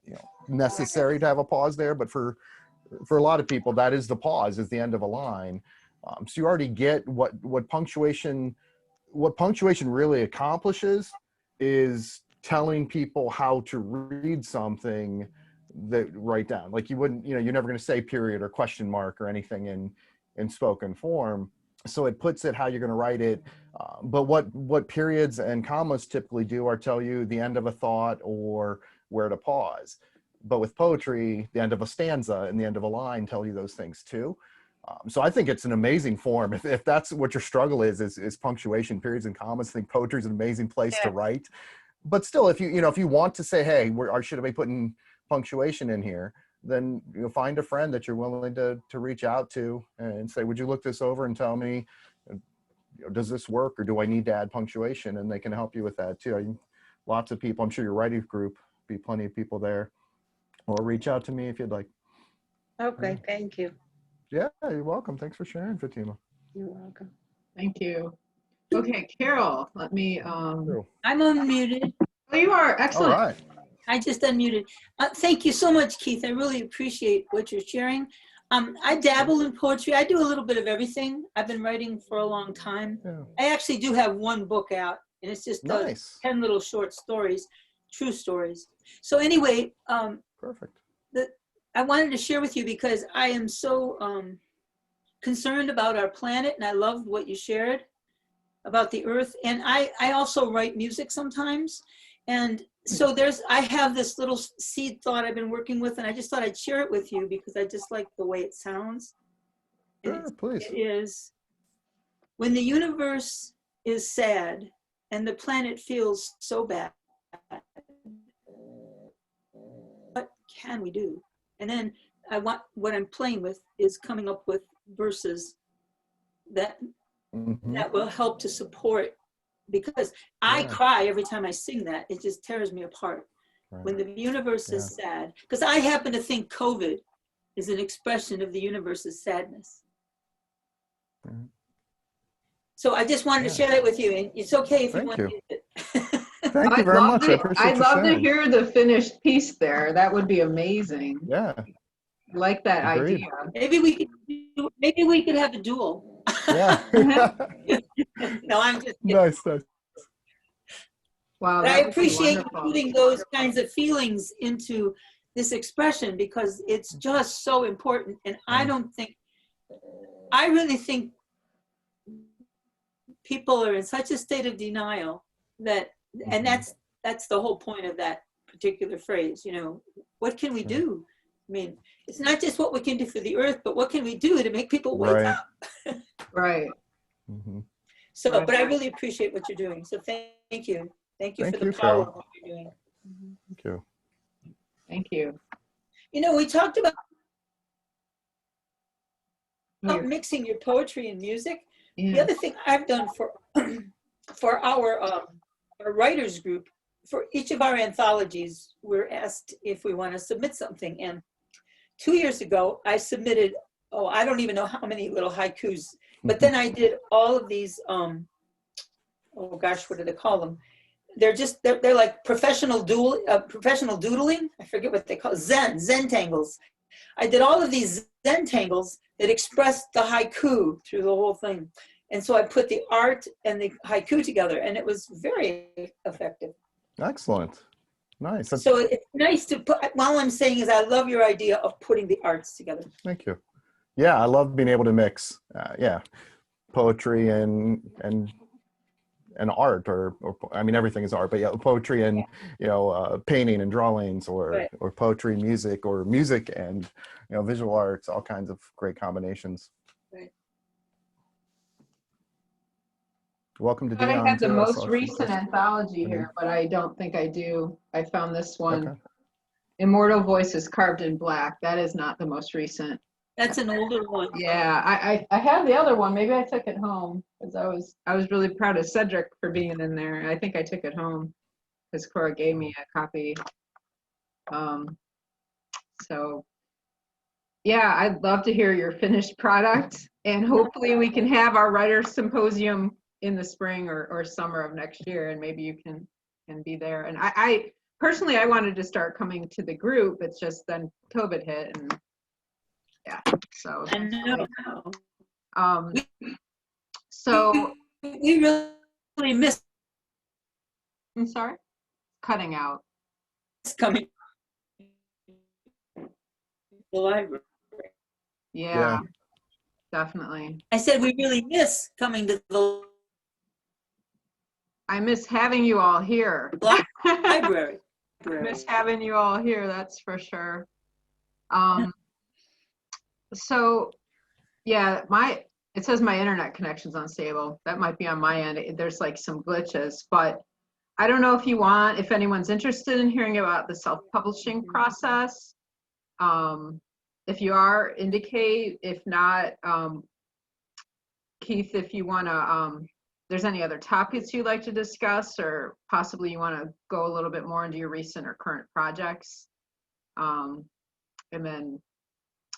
necessary to have a pause there, but for a lot of people, that is the pause, is the end of a line. So you already get what punctuation really accomplishes is telling people how to read something that write down. Like you wouldn't, you're never going to say period or question mark or anything in spoken form. So it puts it how you're going to write it. But what periods and commas typically do are tell you the end of a thought or where to pause. But with poetry, the end of a stanza and the end of a line tell you those things too. So I think it's an amazing form. If that's what your struggle is punctuation, periods, and commas, I think poetry is an amazing place to write. But still, if you want to say, hey, should I be putting punctuation in here? Then find a friend that you're willing to reach out to and say, would you look this over and tell me, does this work or do I need to add punctuation? And they can help you with that too. Lots of people, I'm sure your writing group, be plenty of people there. Or reach out to me if you'd like. Okay, thank you. Yeah, you're welcome. Thanks for sharing, Fatima. You're welcome. Thank you. Okay, Carol, let me. Cool. I'm unmuted. Oh, you are All excellent. right. I just unmuted. Thank you so much, Keith. I really appreciate what you're sharing. I dabble in poetry. I do a little bit of everything. I've been writing for a long time. Yeah. I actually do have one book out, and it's just Nice. 10 little short stories, true stories. So anyway, Perfect. I wanted to share with you because I am so concerned about our planet, and I loved what you shared about the earth. And I also write music sometimes. And so I have this little seed thought I've been working with, and I just thought I'd share it with you because I just like the way it sounds. Sure, please. It is, when the universe is sad and the planet feels so bad, what can we do? And then what I'm playing with is coming up with verses that will help to support, because I cry every time I sing that. It just tears me apart. Right. When the universe is sad, because I happen to think COVID is an expression of the universe's sadness. So I just wanted to share that with you, and it's okay if you want to use it. Thank you very much. I appreciate I'd you love to sharing. hear the finished piece there. That would be amazing. Yeah. I like that Agreed. idea. Maybe we could have a duel. Yeah. No, I'm just kidding. Nice. Wow, But I that would be appreciate you wonderful. putting those kinds of feelings into this expression, because it's just so important. And I really think people are in such a state of denial that, and that's the whole point of that particular phrase, what can we do? I mean, it's not just what we can do for the earth, but what can we do to make people wake up? Right. So, but I really appreciate what you're doing. So thank you. Thank you for the power of what you're doing. Thank you. Thank you. We talked about mixing your poetry and music. The other thing I've done for our writers group, for each of our anthologies, we're asked if we want to submit something. And 2 years ago, I submitted, I don't even know how many little haikus, but then I did all of these, what do they call them? They're like professional doodling. I forget what they call it. Zen tangles. I did all of these Zen tangles that expressed the haiku through the whole thing. And so I put the art and the haiku together, and it was very effective. Excellent. Nice. So it's nice to put, all I'm saying is I love your idea of putting the arts together. Thank you. Yeah, I love being able to mix, poetry and art, or I mean, everything is art, but poetry and painting and drawings, or poetry, music, or music and visual arts, all kinds of great combinations. Right. Welcome to I Dion's. have the most recent anthology here, but I don't think I do. I found this one. Okay. Immortal Voices Carved in Black. That is not the most recent. That's an older one. Yeah, I have the other one. Maybe I took it home, because I was really proud of Cedric for being in there. I think I took it home because Cora gave me a copy. So yeah, I'd love to hear your finished product, and hopefully we can have our writers symposium in the spring or summer of next year, and maybe you can be there. And I personally, I wanted to start coming to the group. It's just then COVID hit, and so I know. So we really miss. I'm sorry, cutting out. Coming to the library. Yeah, definitely. I said we really miss coming to the I miss having you all here. library. Miss having you all here, that's for sure. So yeah, it says my internet connection's unstable. That might be on my end. There's like some glitches, but I don't know if anyone's interested in hearing about the self-publishing process. If you are, indicate. If not, Keith, if you want to, there's any other topics you'd like to discuss, or possibly you want to go a little bit more into your recent or current projects. And then,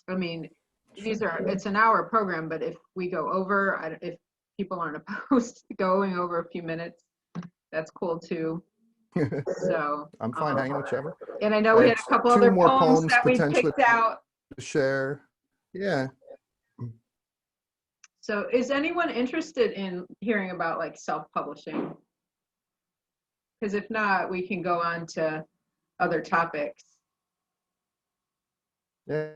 I mean, it's an hour program, but if we go over, if people aren't opposed to going over a few minutes, that's cool too. So I'm fine hanging with whichever. and I know we had a couple Two other more poems that we potentially picked out. to share. Yeah. So is anyone interested in hearing about like self-publishing? Because if not, we can go on to other topics. Yeah.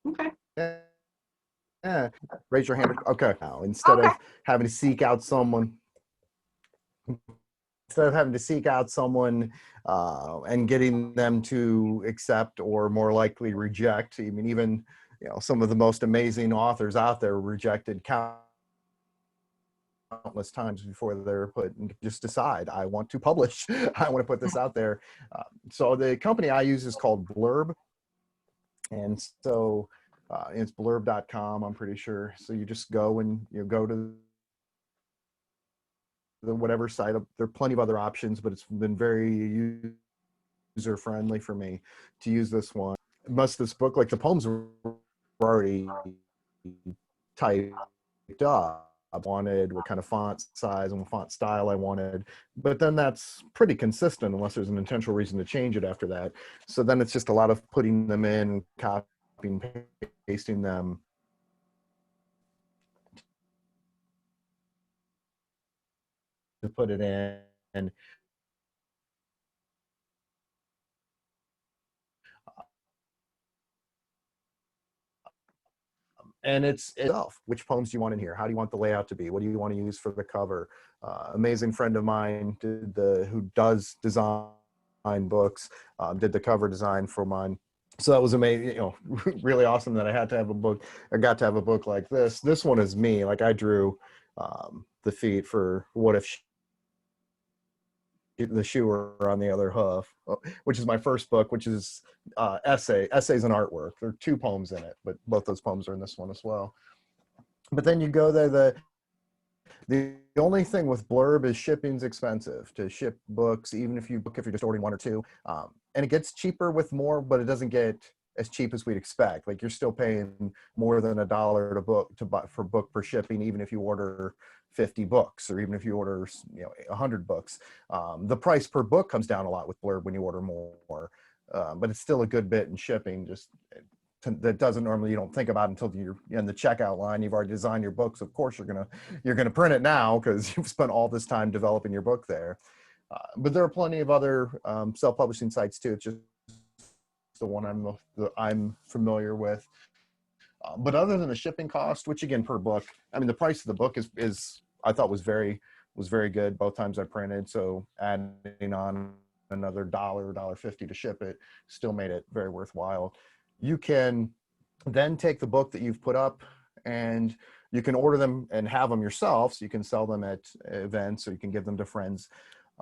Okay. Yeah. Raise your hand. Okay. Now, instead Okay. of having to seek out someone, and getting them to accept or more likely reject. I mean, even some of the most amazing authors out there rejected countless times before they're put, and just decide, I want to publish. I want to put this out there. So the company I use is called Blurb. And so it's blurb.com, I'm pretty sure. So you just go and you go to the whatever site. There are plenty of other options, but it's been very user friendly for me to use this one. Most of this book, like the poems were already typed up. I wanted what kind of font size and font style I wanted, but then that's pretty consistent unless there's an intentional reason to change it after that. So then it's just a lot of putting them in, copying, pasting them. To put it in. And it's itself. Which poems do you want in here? How do you want the layout to be? What do you want to use for the cover? Amazing friend of mine who does design books, did the cover design for mine. So that was amazing, really awesome that I got to have a book like this. This one is me. Like I drew the feet for What If the Shoe Were on the Other Hoof, which is my first book, which is essays and artwork. There are 2 poems in it, but both those poems are in this one as well. But then you go there, the only thing with Blurb is shipping's expensive to ship books, even if you're just ordering 1 or 2. And it gets cheaper with more, but it doesn't get as cheap as we'd expect. Like you're still paying more than $1 to buy for book per shipping, even if you order 50 books, or even if you order 100 books. The price per book comes down a lot with Blurb when you order more, but it's still a good bit in shipping. Just that doesn't normally, you don't think about until you're in the checkout line. You've already designed your books. Of course, you're gonna print it now because you've spent all this time developing your book there. But there are plenty of other self-publishing sites too. It's just the one I'm familiar with. But other than the shipping cost, which again per book, I mean the price of the book is I thought was very good both times I printed. So adding on another $1.50 to ship it still made it very worthwhile. You can then take the book that you've put up and you can order them and have them yourself. So you can sell them at events or you can give them to friends,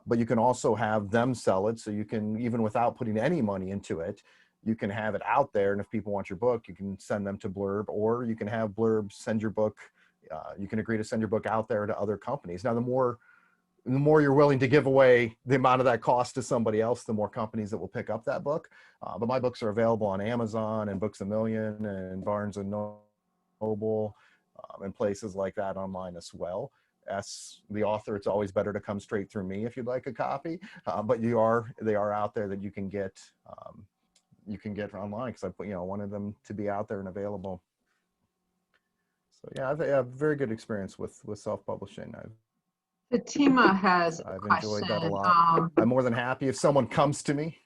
but you can also have them sell it. So you can, even without putting any money into it, you can have it out there. And if people want your book, you can send them to Blurb, or you can have Blurb send your book. You can agree to send your book out there to other companies. Now, the more you're willing to give away the amount of that cost to somebody else, the more companies that will pick up that book. But my books are available on Amazon and Books A Million and Barnes and Noble and places like that online as well. As the author, it's always better to come straight through me if you'd like a copy. But they are out there that you can get online, because I wanted them to be out there and available. So yeah, I've a very good experience with self-publishing. Fatima has a I've question. enjoyed that a lot. I'm more than happy if someone comes to me.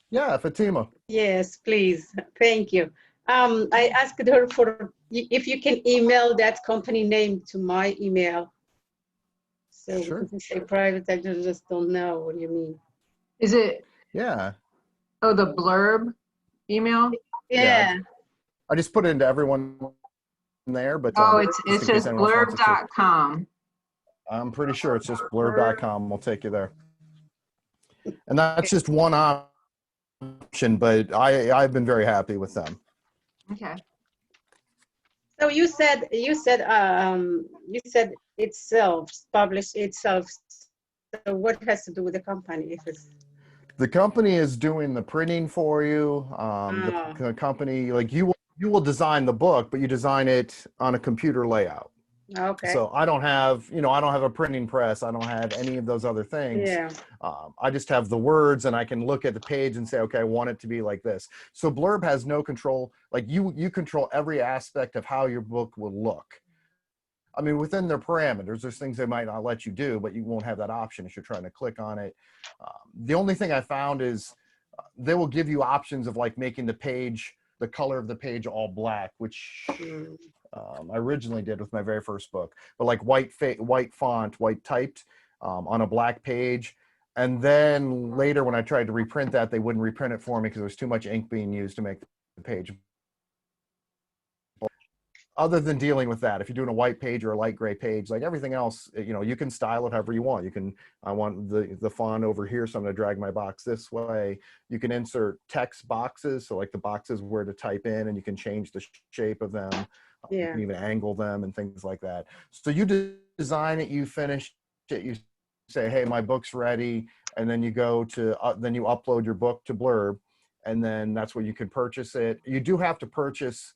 Yeah, Fatima. Yes, please. Thank you. I asked her for if you can email that company name to my email. So Sure. because you say private, I just don't know what you mean. Is it? Yeah. Oh, the Blurb email? Yeah. I just put it into everyone there, but Oh, it's just blurb.com. I'm pretty sure it's just blurb.com. We'll take you there. And that's just one option, but I've been very happy with them. Okay. So you said it's self-published itself. So what has to do with the company? If it's The company is doing the printing for you. The company, like you will design the book, but you design it on a computer layout. Okay. So I don't have, I don't have a printing press. I don't have any of those other things. Yeah. I just have the words, and I can look at the page and say, okay, I want it to be like this. So Blurb has no control. Like you control every aspect of how your book will look. I mean, within their parameters, there's things they might not let you do, but you won't have that option if you're trying to click on it. The only thing I found is they will give you options of like making the page, the color of the page all black, which I originally did with my very first book, but like white font, white typed on a black page. And then later when I tried to reprint that, they wouldn't reprint it for me because there was too much ink being used to make the page. Other than dealing with that, if you're doing a white page or a light gray page, like everything else, you can style it however you want. You can, I want the font over here, so I'm going to drag my box this way. You can insert text boxes, so like the boxes where to type in, and you can change the shape of them. You Yeah. can even angle them and things like that. So you design it, you finish it, you say, hey, my book's ready, and then you go to, then you upload your book to Blurb, and then that's where you can purchase it. You do have to purchase.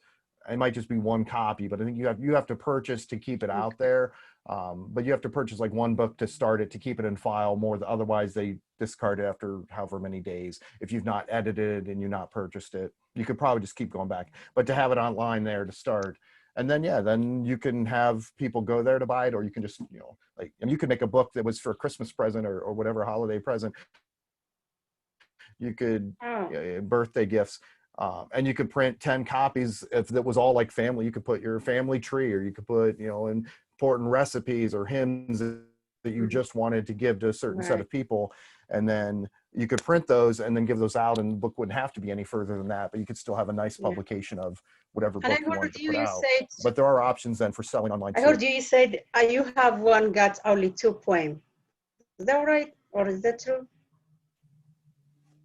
It might just be one copy, but I think you have to purchase to keep it out there. But you have to purchase like one book to start it, to keep it in file more. Otherwise, they discard it after however many days. If you've not edited and you've not purchased it, you could probably just keep going back. But to have it online there to start, and then then you can have people go there to buy it, or you can just and you can make a book that was for a Christmas present or whatever holiday present. You could birthday gifts. And you could print 10 copies. If that was all like family, you could put your family tree, or you could put, important recipes or hymns that you just wanted to give to a certain set of people. And then you could print those and then give those out, and the book wouldn't have to be any further than that, but you could still have a nice publication of whatever book you wanted to put out. But there are options then for selling online too. I heard you said you have one got only 2 poems. Is that right? Or is that true?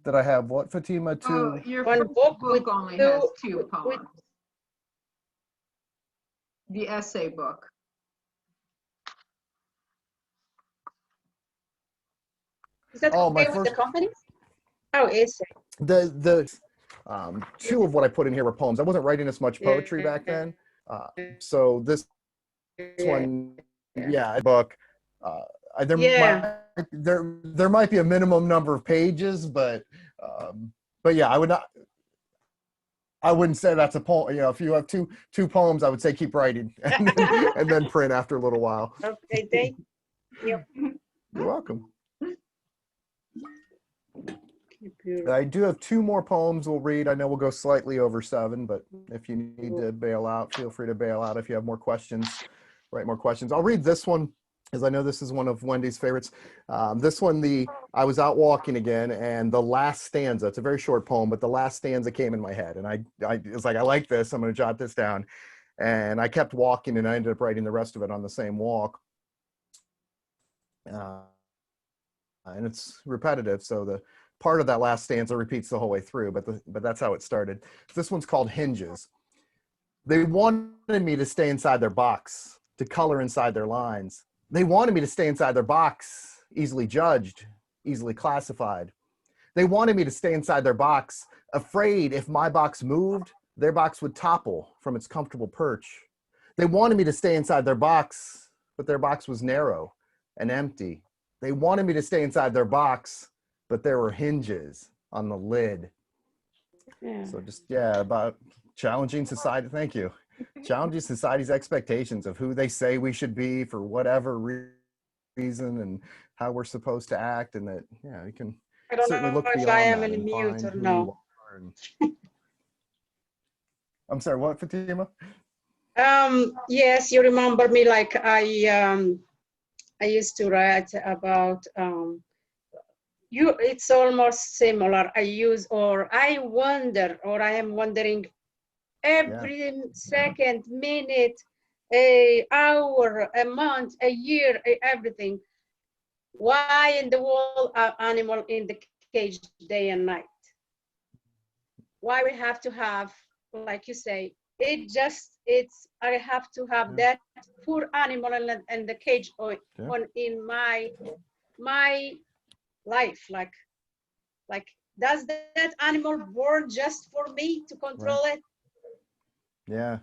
Did I have what, Fatima? Oh, your One first book book with only two- has 2 with- poems. The essay book. Is that Oh, my okay with the first- company? Oh, essay. The 2 of what I put in here were poems. I wasn't writing as much poetry back then. So this one, book. There might be a minimum number of pages, but yeah, I wouldn't say that's a poem. If you have two poems, I would say keep writing and then print after a little while. Okay, thank you. You're welcome. I do have 2 more poems we'll read. I know we'll go slightly over 7, but if you need to bail out, feel free to bail out. If you have more questions, write more questions. I'll read this one, because I know this is one of Wendy's favorites. This one, I was out walking again, and the last stanza, it's a very short poem, but the last stanza came in my head, and I was like, I like this, I'm going to jot this down. And I kept walking, and I ended up writing the rest of it on the same walk. And it's repetitive, so the part of that last stanza repeats the whole way through, but that's how it started. This one's called Hinges. They wanted me to stay inside their box, to color inside their lines. They wanted me to stay inside their box, easily judged, easily classified. They wanted me to stay inside their box, afraid if my box moved, their box would topple from its comfortable perch. They wanted me to stay inside their box, but their box was narrow and empty. They wanted me to stay inside their box, but there were hinges on the lid. So just, about challenging society. Thank you. Challenging society's expectations of who they say we should be for whatever reason, and how we're supposed to act, and that, you can certainly look beyond I am that in and mute find or who no. you are. I'm sorry, what, Fatima? Yes, you remember me, like I used to write about it's almost similar. I wonder, or I am wondering every second, minute, a hour, a month, a year, everything. Why in the world are animals in the cage day and night? Why we have to have, like you say, I have to have that poor animal in the cage in my life, like does that animal born just for me to control it? Yeah.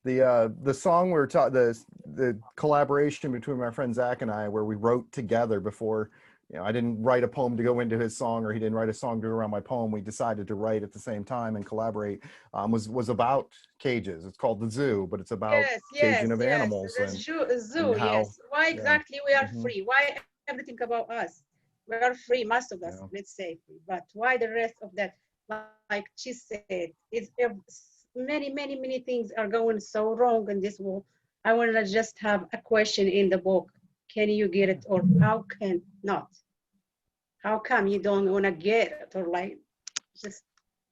The song we're talking, the collaboration between my friend Zach and I, where we wrote together before, you know, I didn't write a poem to go into his song, or he didn't write a song to go around my poem. We decided to write at the same time and collaborate. Was about cages. It's called The Zoo, but it's about Yes, caging yes, of yes. animals The zoo, how, yes. Why yeah, exactly we are hmm free? Why everything about us? We are free, most of us, yeah. let's say free. But why the rest of that? Like she said, many, many, many things are going so wrong in this world. I want to just have a question in the book. Can you get it, or how can not? How come you don't want to get it, or like just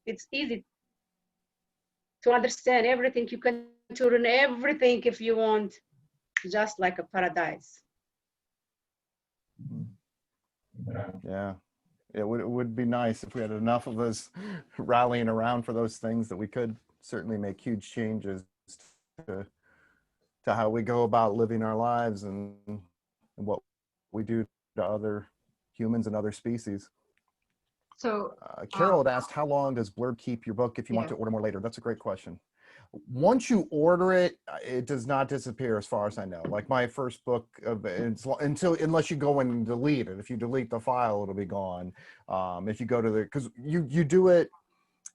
it's easy to understand everything. You can turn everything if you want, just like a paradise. Yeah. It would be nice if we had enough of us rallying around for those things that we could certainly make huge changes to, to how we go about living our lives and what we do to other humans and other species. So, Carol had asked, how long does Blurb keep your book if you want yeah. to order more later? That's a great question. Once you order it, it does not disappear as far as I know. Like my first book, unless you go in and delete it. If you delete the file, it'll be gone. If you go to because you do it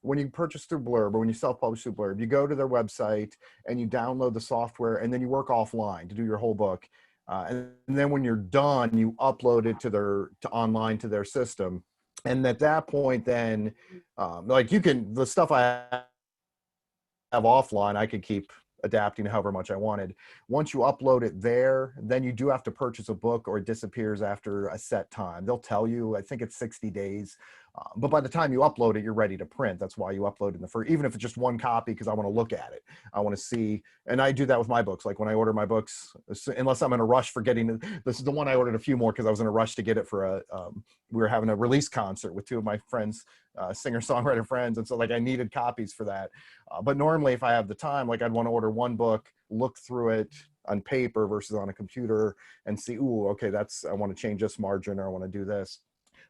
when you purchase through Blurb, or when you self-publish through Blurb, you go to their website and you download the software, and then you work offline to do your whole book. And then when you're done, you upload it to online to their system. And at that point, then like the stuff I have offline, I could keep adapting however much I wanted. Once you upload it there, then you do have to purchase a book, or it disappears after a set time. They'll tell you, I think it's 60 days. But by the time you upload it, you're ready to print. That's why you upload in the first, even if it's just one copy, because I want to look at it. I want to see, and I do that with my books. Like when I order my books, unless I'm in a rush for getting, this is the one I ordered a few more because I was in a rush to get it for we were having a release concert with two of my friends, singer-songwriter friends. And so like I needed copies for that. But normally if I have the time, like I'd want to order one book, look through it on paper versus on a computer and see, ooh, okay, I want to change this margin, or I want to do this.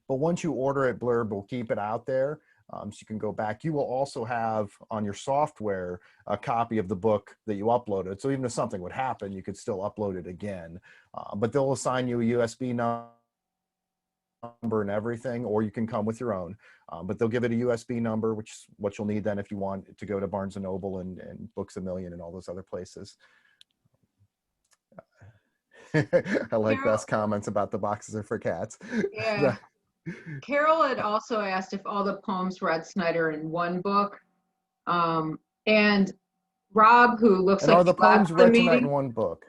But once you order it, Blurb will keep it out there. So you can go back. You will also have on your software a copy of the book that you uploaded. So even if something would happen, you could still upload it again. But they'll assign you a USB number and everything, or you can come with your own. But they'll give it a USB number, which is what you'll need then if you want to go to Barnes & Noble and Books A Million and all those other places. I like Beth's comments about the boxes are for cats. Yeah. Carol had also asked if all the poems were at Snyder in one book. And Rob, who looks And like are the he left poems the read tonight meeting, in one book?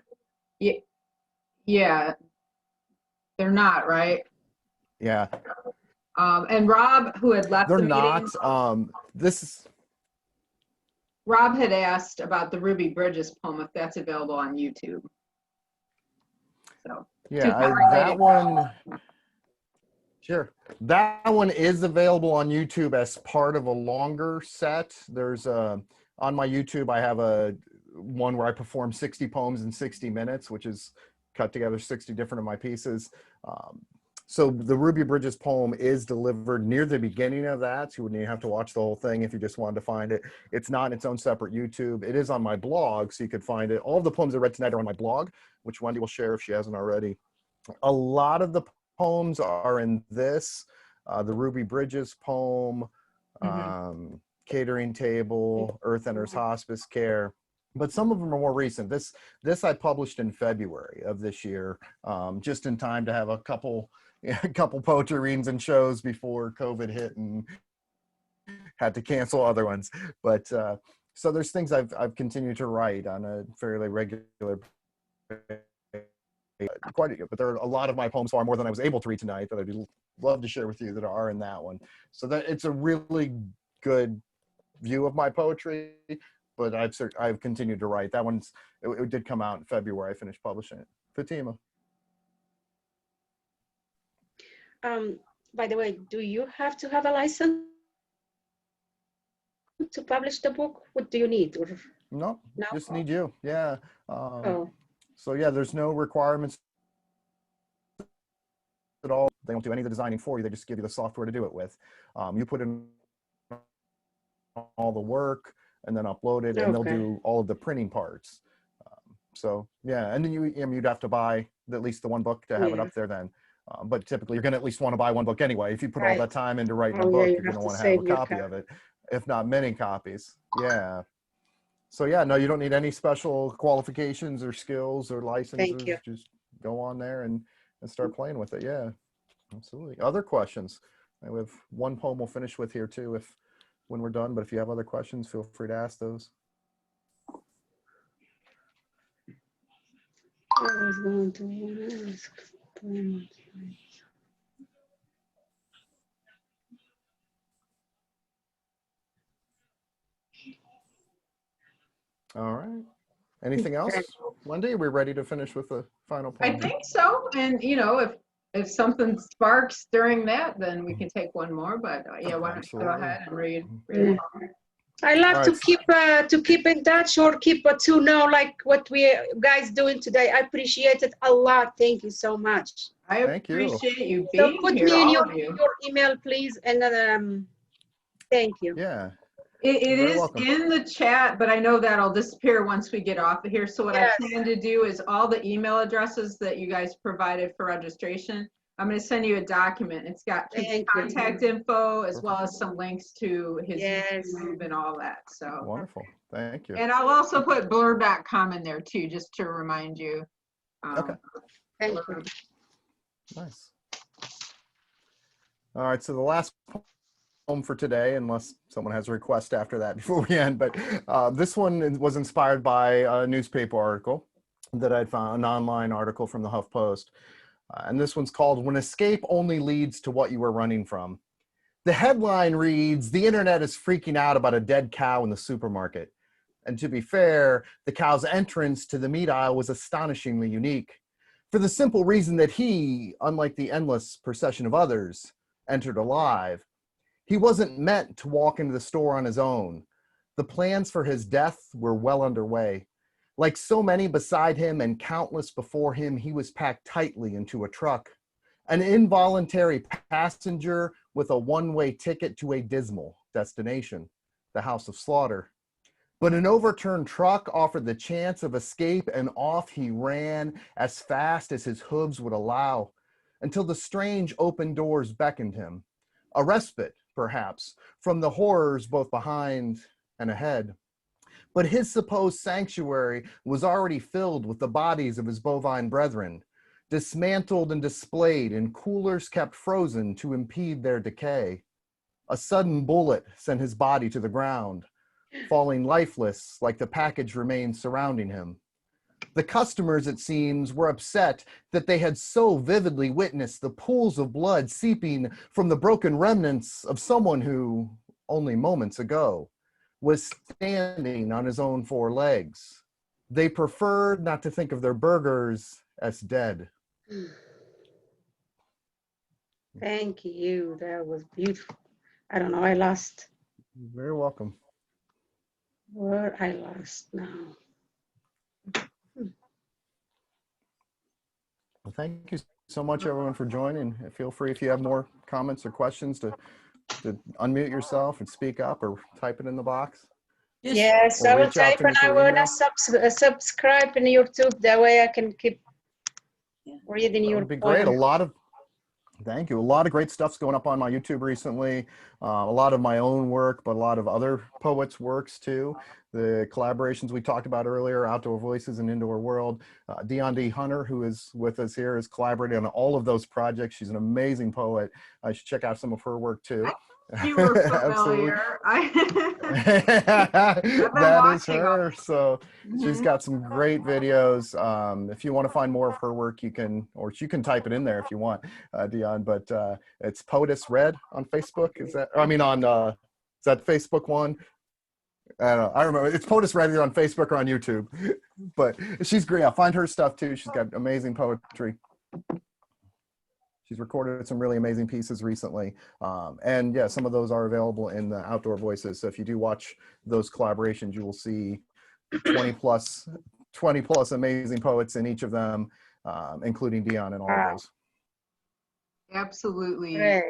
yeah, they're not, right? Yeah, And Rob, who had left they're the meeting, not. Rob had asked about the Ruby Bridges poem, if that's available on YouTube. So, Yeah, that related. one. Sure. That one is available on YouTube as part of a longer set. There's on my YouTube, I have a one where I perform 60 poems in 60 minutes, which is cut together 60 different of my pieces. So the Ruby Bridges poem is delivered near the beginning of that. So you wouldn't even have to watch the whole thing if you just wanted to find it. It's not in its own separate YouTube. It is on my blog, so you could find it. All of the poems I read tonight are on my blog, which Wendy will share if she hasn't already. A lot of the poems are in this, the Ruby Bridges poem, Catering Table, Earth Enters Hospice Care, but some of them are more recent. This I published in February of this year, just in time to have a couple poetry readings and shows before COVID hit and had to cancel other ones. But so there's things I've continued to write on a fairly regular basis. Quite, but there are a lot of my poems, far more than I was able to read tonight, that I'd love to share with you that are in that one. So that it's a really good view of my poetry. But I've continued to write. That one's it did come out in February. I finished publishing it. Fatima. By the way, do you have to have a license to publish the book? What do you need? Or No, no? just need you. Yeah. Oh, So yeah, there's no requirements at all. They don't do any of the designing for you. They just give you the software to do it with. You put in all the work. and then upload it, and they'll Okay. do all of the printing parts. So yeah, and then you'd have to buy at least the one book to have it Yeah. up there then. But typically you're going to at least want to buy one book anyway. If you put all Right. that time into writing a Oh, yeah, book, you you're going have to to want to have a save your copy copy. of it, if not many copies. Yeah. So yeah, no, you don't need any special qualifications or skills or licenses. Thank you. Just go on there and start playing with it. Yeah, absolutely. Other questions? We have one poem we'll finish with here too, when we're done. But if you have other questions, feel free to ask those. I was going to ask. All right. Anything else, Wendy? Are we ready to finish with the final I poem? think so. And if something sparks during that, then we can take one more. But yeah, why don't you go Absolutely. ahead and read Yeah. a poem? I love All to right. keep in touch or keep to know like what we guys doing today. I appreciate it a lot. Thank you so much. I Thank you. appreciate you So being put here, me in all your of you. email, please, and then thank you. Yeah. It You're very is welcome. in the chat, but I know that'll disappear once we get off of here. So what Yes. I plan to do is all the email addresses that you guys provided for registration, I'm going to send you a document. It's got his Thank you. contact info as well as some links to his Yes. YouTube and all that. So Wonderful. Thank you. and I'll also put blurb.com in there too, just to remind you. Okay. Thank you. Nice. All right. So the last poem for today, unless someone has a request after that before we end, but this one was inspired by a newspaper article that I'd found, an online article from the HuffPost. And this one's called "When Escape Only Leads to What You Were Running From." The headline reads, "The internet is freaking out about a dead cow in the supermarket." And to be fair, the cow's entrance to the meat aisle was astonishingly unique, for the simple reason that he, unlike the endless procession of others, entered alive. He wasn't meant to walk into the store on his own. The plans for his death were well underway. Like so many beside him and countless before him, he was packed tightly into a truck, an involuntary passenger with a one-way ticket to a dismal destination, the house of slaughter. But an overturned truck offered the chance of escape, and off he ran as fast as his hooves would allow, until the strange open doors beckoned him, a respite, perhaps, from the horrors both behind and ahead. But his supposed sanctuary was already filled with the bodies of his bovine brethren, dismantled and displayed in coolers kept frozen to impede their decay. A sudden bullet sent his body to the ground, falling lifeless like the package remained surrounding him. The customers, it seems, were upset that they had so vividly witnessed the pools of blood seeping from the broken remnants of someone who, only moments ago, was standing on his own four legs. They preferred not to think of their burgers as dead. Thank you. That was beautiful. I don't know. I lost. You're very welcome. Where I lost now. Well, thank you so much, everyone, for joining. Feel free, if you have more comments or questions, to unmute yourself and speak up or type it in the box. Yes, Or I will reach out type to me and I through will email. subscribe in YouTube. That way I can keep reading That your would be great. poem. Thank you. A lot of great stuff's going up on my YouTube recently. A lot of my own work, but a lot of other poets' works too. The collaborations we talked about earlier, Outdoor Voices and Indoor World. Dion D. Hunter, who is with us here, is collaborating on all of those projects. She's an amazing poet. I should check out some of her work too. You were Absolutely. familiar. That is her. Them. So she's got some great videos. If you want to find more of her work, you can type it in there if you want, Dion. But it's Poetess Red on Facebook. Is that Facebook one? I don't know. I remember it's Poetess Red either on Facebook or on YouTube. But she's great. I'll find her stuff too. She's got amazing poetry. She's recorded some really amazing pieces recently. And yeah, some of those are available in the Outdoor Voices. So if you do watch those collaborations, you will see 20 plus amazing poets in each of them, including Dion and all of those. Absolutely. Great.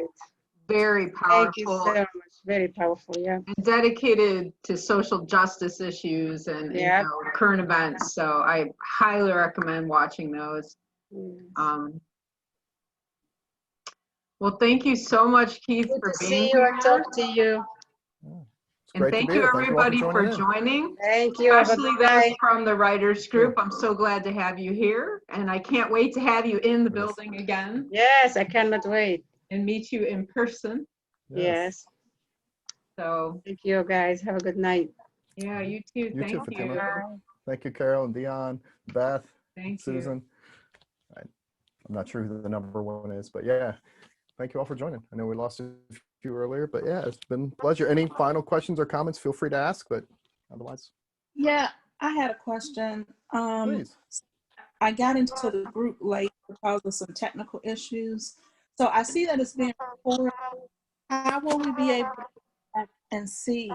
very Thank you powerful so much. Very powerful. Yeah. and dedicated to social justice issues and you Yeah. know, current events. So I highly recommend watching those. Yes. Well, thank you so much, Keith, Good for to being see you and here. talk to you. It's And great to thank be you, here. Thank you all for everybody, for joining in. joining, Thank you. Have a especially good those night. from the writers group. I'm so glad to have you here, and I can't wait to have you in the Yes. building again Yes, I cannot wait. and meet you in person. Yes. So, Thank you, guys. Have a good night. yeah, you too. You too, Thank Fatima. you. Thank you, Carol and Dion, Beth, Thank you. Susan. I'm not sure who the number one is, but yeah, thank you all for joining. I know we lost a few earlier, but yeah, it's been a pleasure. Any final questions or comments, feel free to ask, but otherwise, Yeah, I had a question. please. I got into the group late because of some technical issues. So I see that it's being recorded. How will we be able to go back and see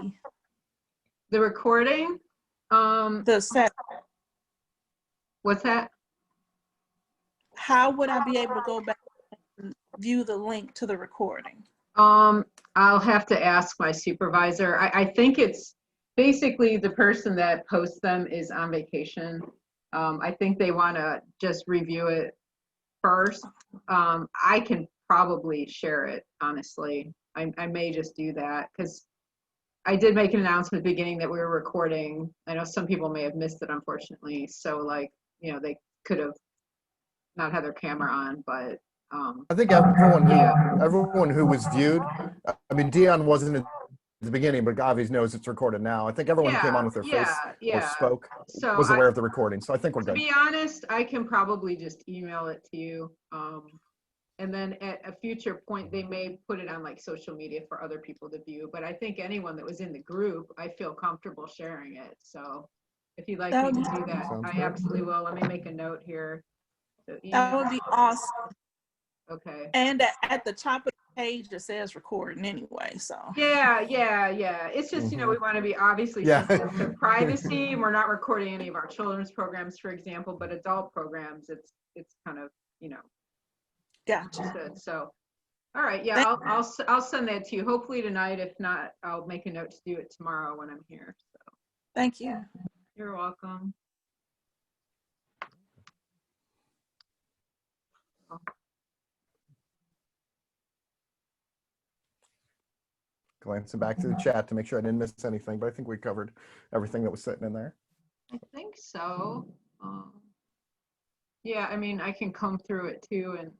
The recording, the set? what's that? How would I be able to go back and view the link to the recording? I'll have to ask my supervisor. I think it's basically the person that posts them is on vacation. I think they want to just review it first. I can probably share it, honestly. I may just do that because I did make an announcement at the beginning that we were recording. I know some people may have missed it, unfortunately. So, like, you know, they could have not had their camera on, but I think everyone yeah. who was viewed, I mean, Dion wasn't at the beginning, but Gavi knows it's recorded now. I think everyone who came on with their face or Yeah. spoke So was aware of the recording. So I think we're to good. be honest, I can probably just email it to you. And then at a future point, they may put it on like social media for other people to view. But I think anyone that was in the group, I feel comfortable sharing it. So if you'd like That me would to be, do that, Sounds I great. absolutely will. Let me make a note here. So that email. would be awesome. Okay. And at the top of the page, it says recording anyway, so. Yeah. It's just, you know, we want to be obviously Yeah. sensitive to privacy, and we're not recording any of our children's programs, for example, but adult programs, it's kind of, you know, Gotcha. understood. So, all right, yeah, I'll send that to you. Hopefully tonight. If not, I'll make a note to do it tomorrow when I'm here. So, Thank you. you're welcome. Glancing back to the chat to make sure I didn't miss anything, but I think we covered everything that was sitting in there. I think so. Yeah, I mean, I can comb through it too and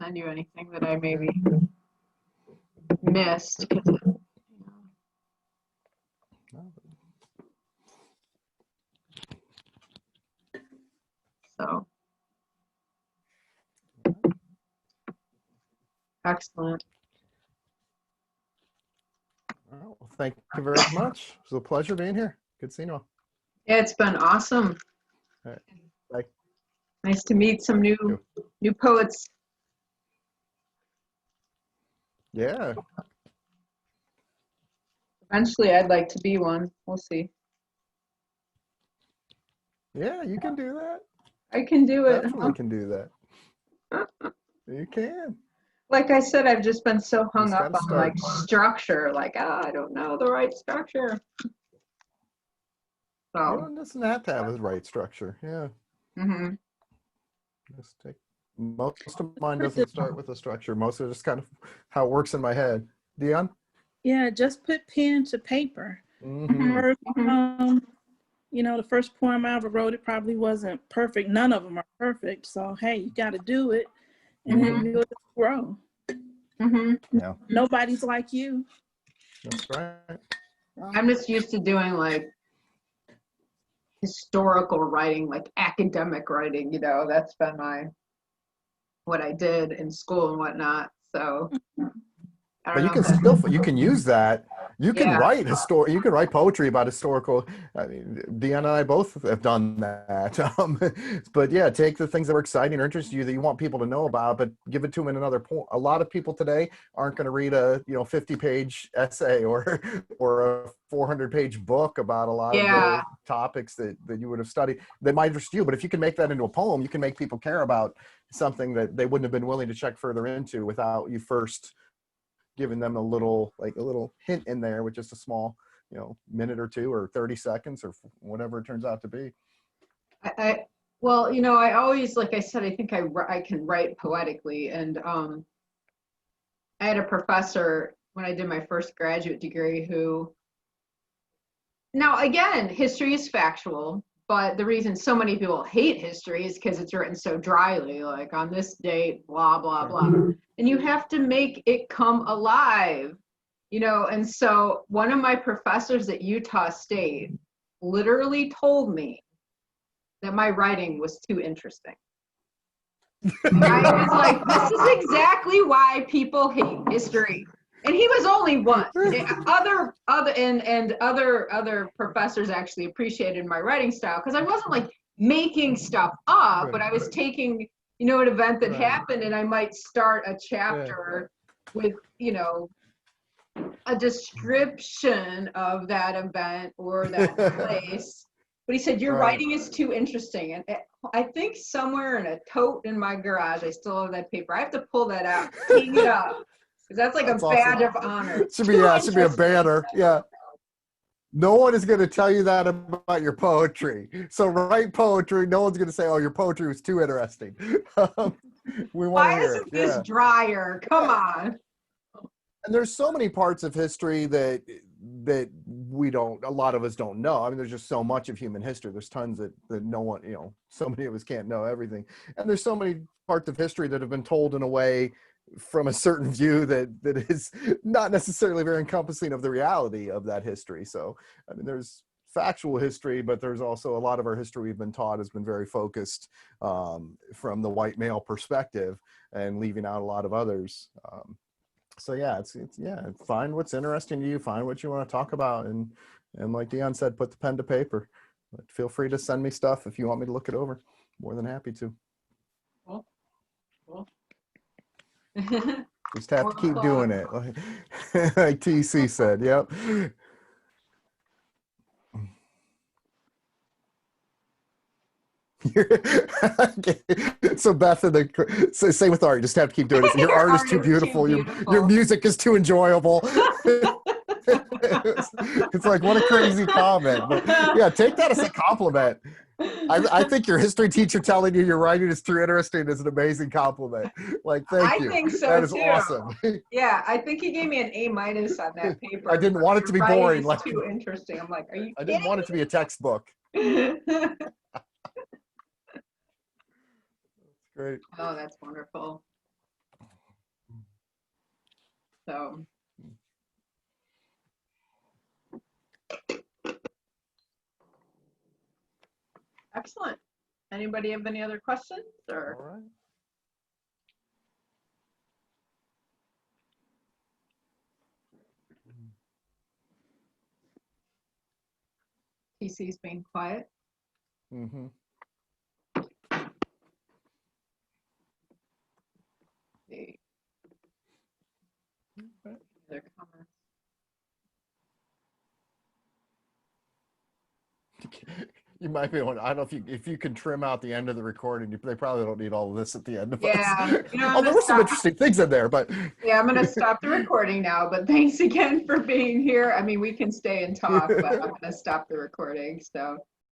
send you anything that I maybe missed. 'Cause so, excellent. Well, thank you very much. It was a pleasure being here. Good seeing you all. Yeah, it's been awesome. All right. Bye. Nice to meet some new poets. Yeah. Eventually, I'd like to be one. We'll see. Yeah, you can do that. I can do it. Definitely can do that. You can. Like I said, I've just been so hung Just up gotta on start. like structure. Like, I don't know the right structure. You So, don't doesn't have to have the right structure. Yeah. mhm. Just take most of mine doesn't start with a structure. Most of it just kind of how it works in my head. Dion? Yeah, just put pen to paper. Mm-hmm. First, Mhm. the first poem I ever wrote, it probably wasn't perfect. None of them are perfect. So, hey, you got to do it and then Mhm. you'll just grow. Mhm. Yeah, Nobody's like you. that's right. I'm just used to doing like historical writing, like academic writing. You know, that's been what I did in school and whatnot. So, I But don't you know can if that. still you can use that. You can Yeah. write you can write poetry about historical. I mean, Deanna and I both have done that. But yeah, take the things that are exciting or interest you that you want people to know about, but give it to them in another point. A lot of people today aren't going to read a 50-page essay or a 400-page book about a lot of Yeah. the topics that you would have studied that might interest you. But if you can make that into a poem, you can make people care about something that they wouldn't have been willing to check further into without you first giving them a little hint in there with just a small, minute or two or 30 seconds or whatever it turns out to be. Well, I always, like I said, I think I can write poetically. And I had a professor when I did my first graduate degree who, now again, history is factual, but the reason so many people hate history is because it's written so dryly, like on this date, blah, blah, blah. And you have to make it come alive, and so one of my professors at Utah State literally told me that my writing was too interesting. And I was like, this is exactly why people hate history. And he was only one. Other professors actually appreciated my writing style because I wasn't like making stuff up, but I was taking, an event that happened, and I might start a chapter with, a description of that event or that place. But he said, your writing is too interesting. And I think somewhere in a tote in my garage, I still have that paper. I have to pull that out, hang it up. Because that's like a badge of honor. It should be a banner. Yeah. No one is going to tell you that about your poetry. So write poetry. No one's going to say, oh, your poetry was too interesting. We want to hear isn't this drier? Come on. And there's so many parts of history that a lot of us don't know. I mean, there's just so much of human history. There's tons that no one, so many of us can't know everything. And there's so many parts of history that have been told in a way from a certain view that is not necessarily very encompassing of the reality of that history. So, I mean, there's factual history, but there's also a lot of our history we've been taught has been very focused from the white male perspective and leaving out a lot of others. So yeah, it's find what's interesting to you, find what you want to talk about, and like Dion said, put the pen to paper. But feel free to send me stuff if you want me to look it over. More than happy to. Cool. Just have to keep doing it, like TC said. Yep. So Beth, say with art, you just have to keep doing it. Your art is too beautiful. Your music is too enjoyable. It's like, what a crazy comment. But yeah, take that as a compliment. I think your history teacher telling you your writing is too interesting is an amazing compliment. Like, thank you. I think so, that is too. Awesome. Yeah, I think he gave me an A- on that paper. I didn't want it to be boring. Like, too interesting. I'm like, are you I didn't want it to be a textbook. Great. Oh, that's wonderful. So. Excellent. Anybody have any other questions? Or? All right. TC's being quiet. Mm-hmm. See. Their comments. You might be able to, I don't know if you can trim out the end of the recording. They probably don't need all of this at the end of Yeah. us. There were some interesting things in there, but. Yeah, I'm going to stop the recording now, but thanks again for being here. I mean, we can stay and talk, but I'm going to stop the recording. So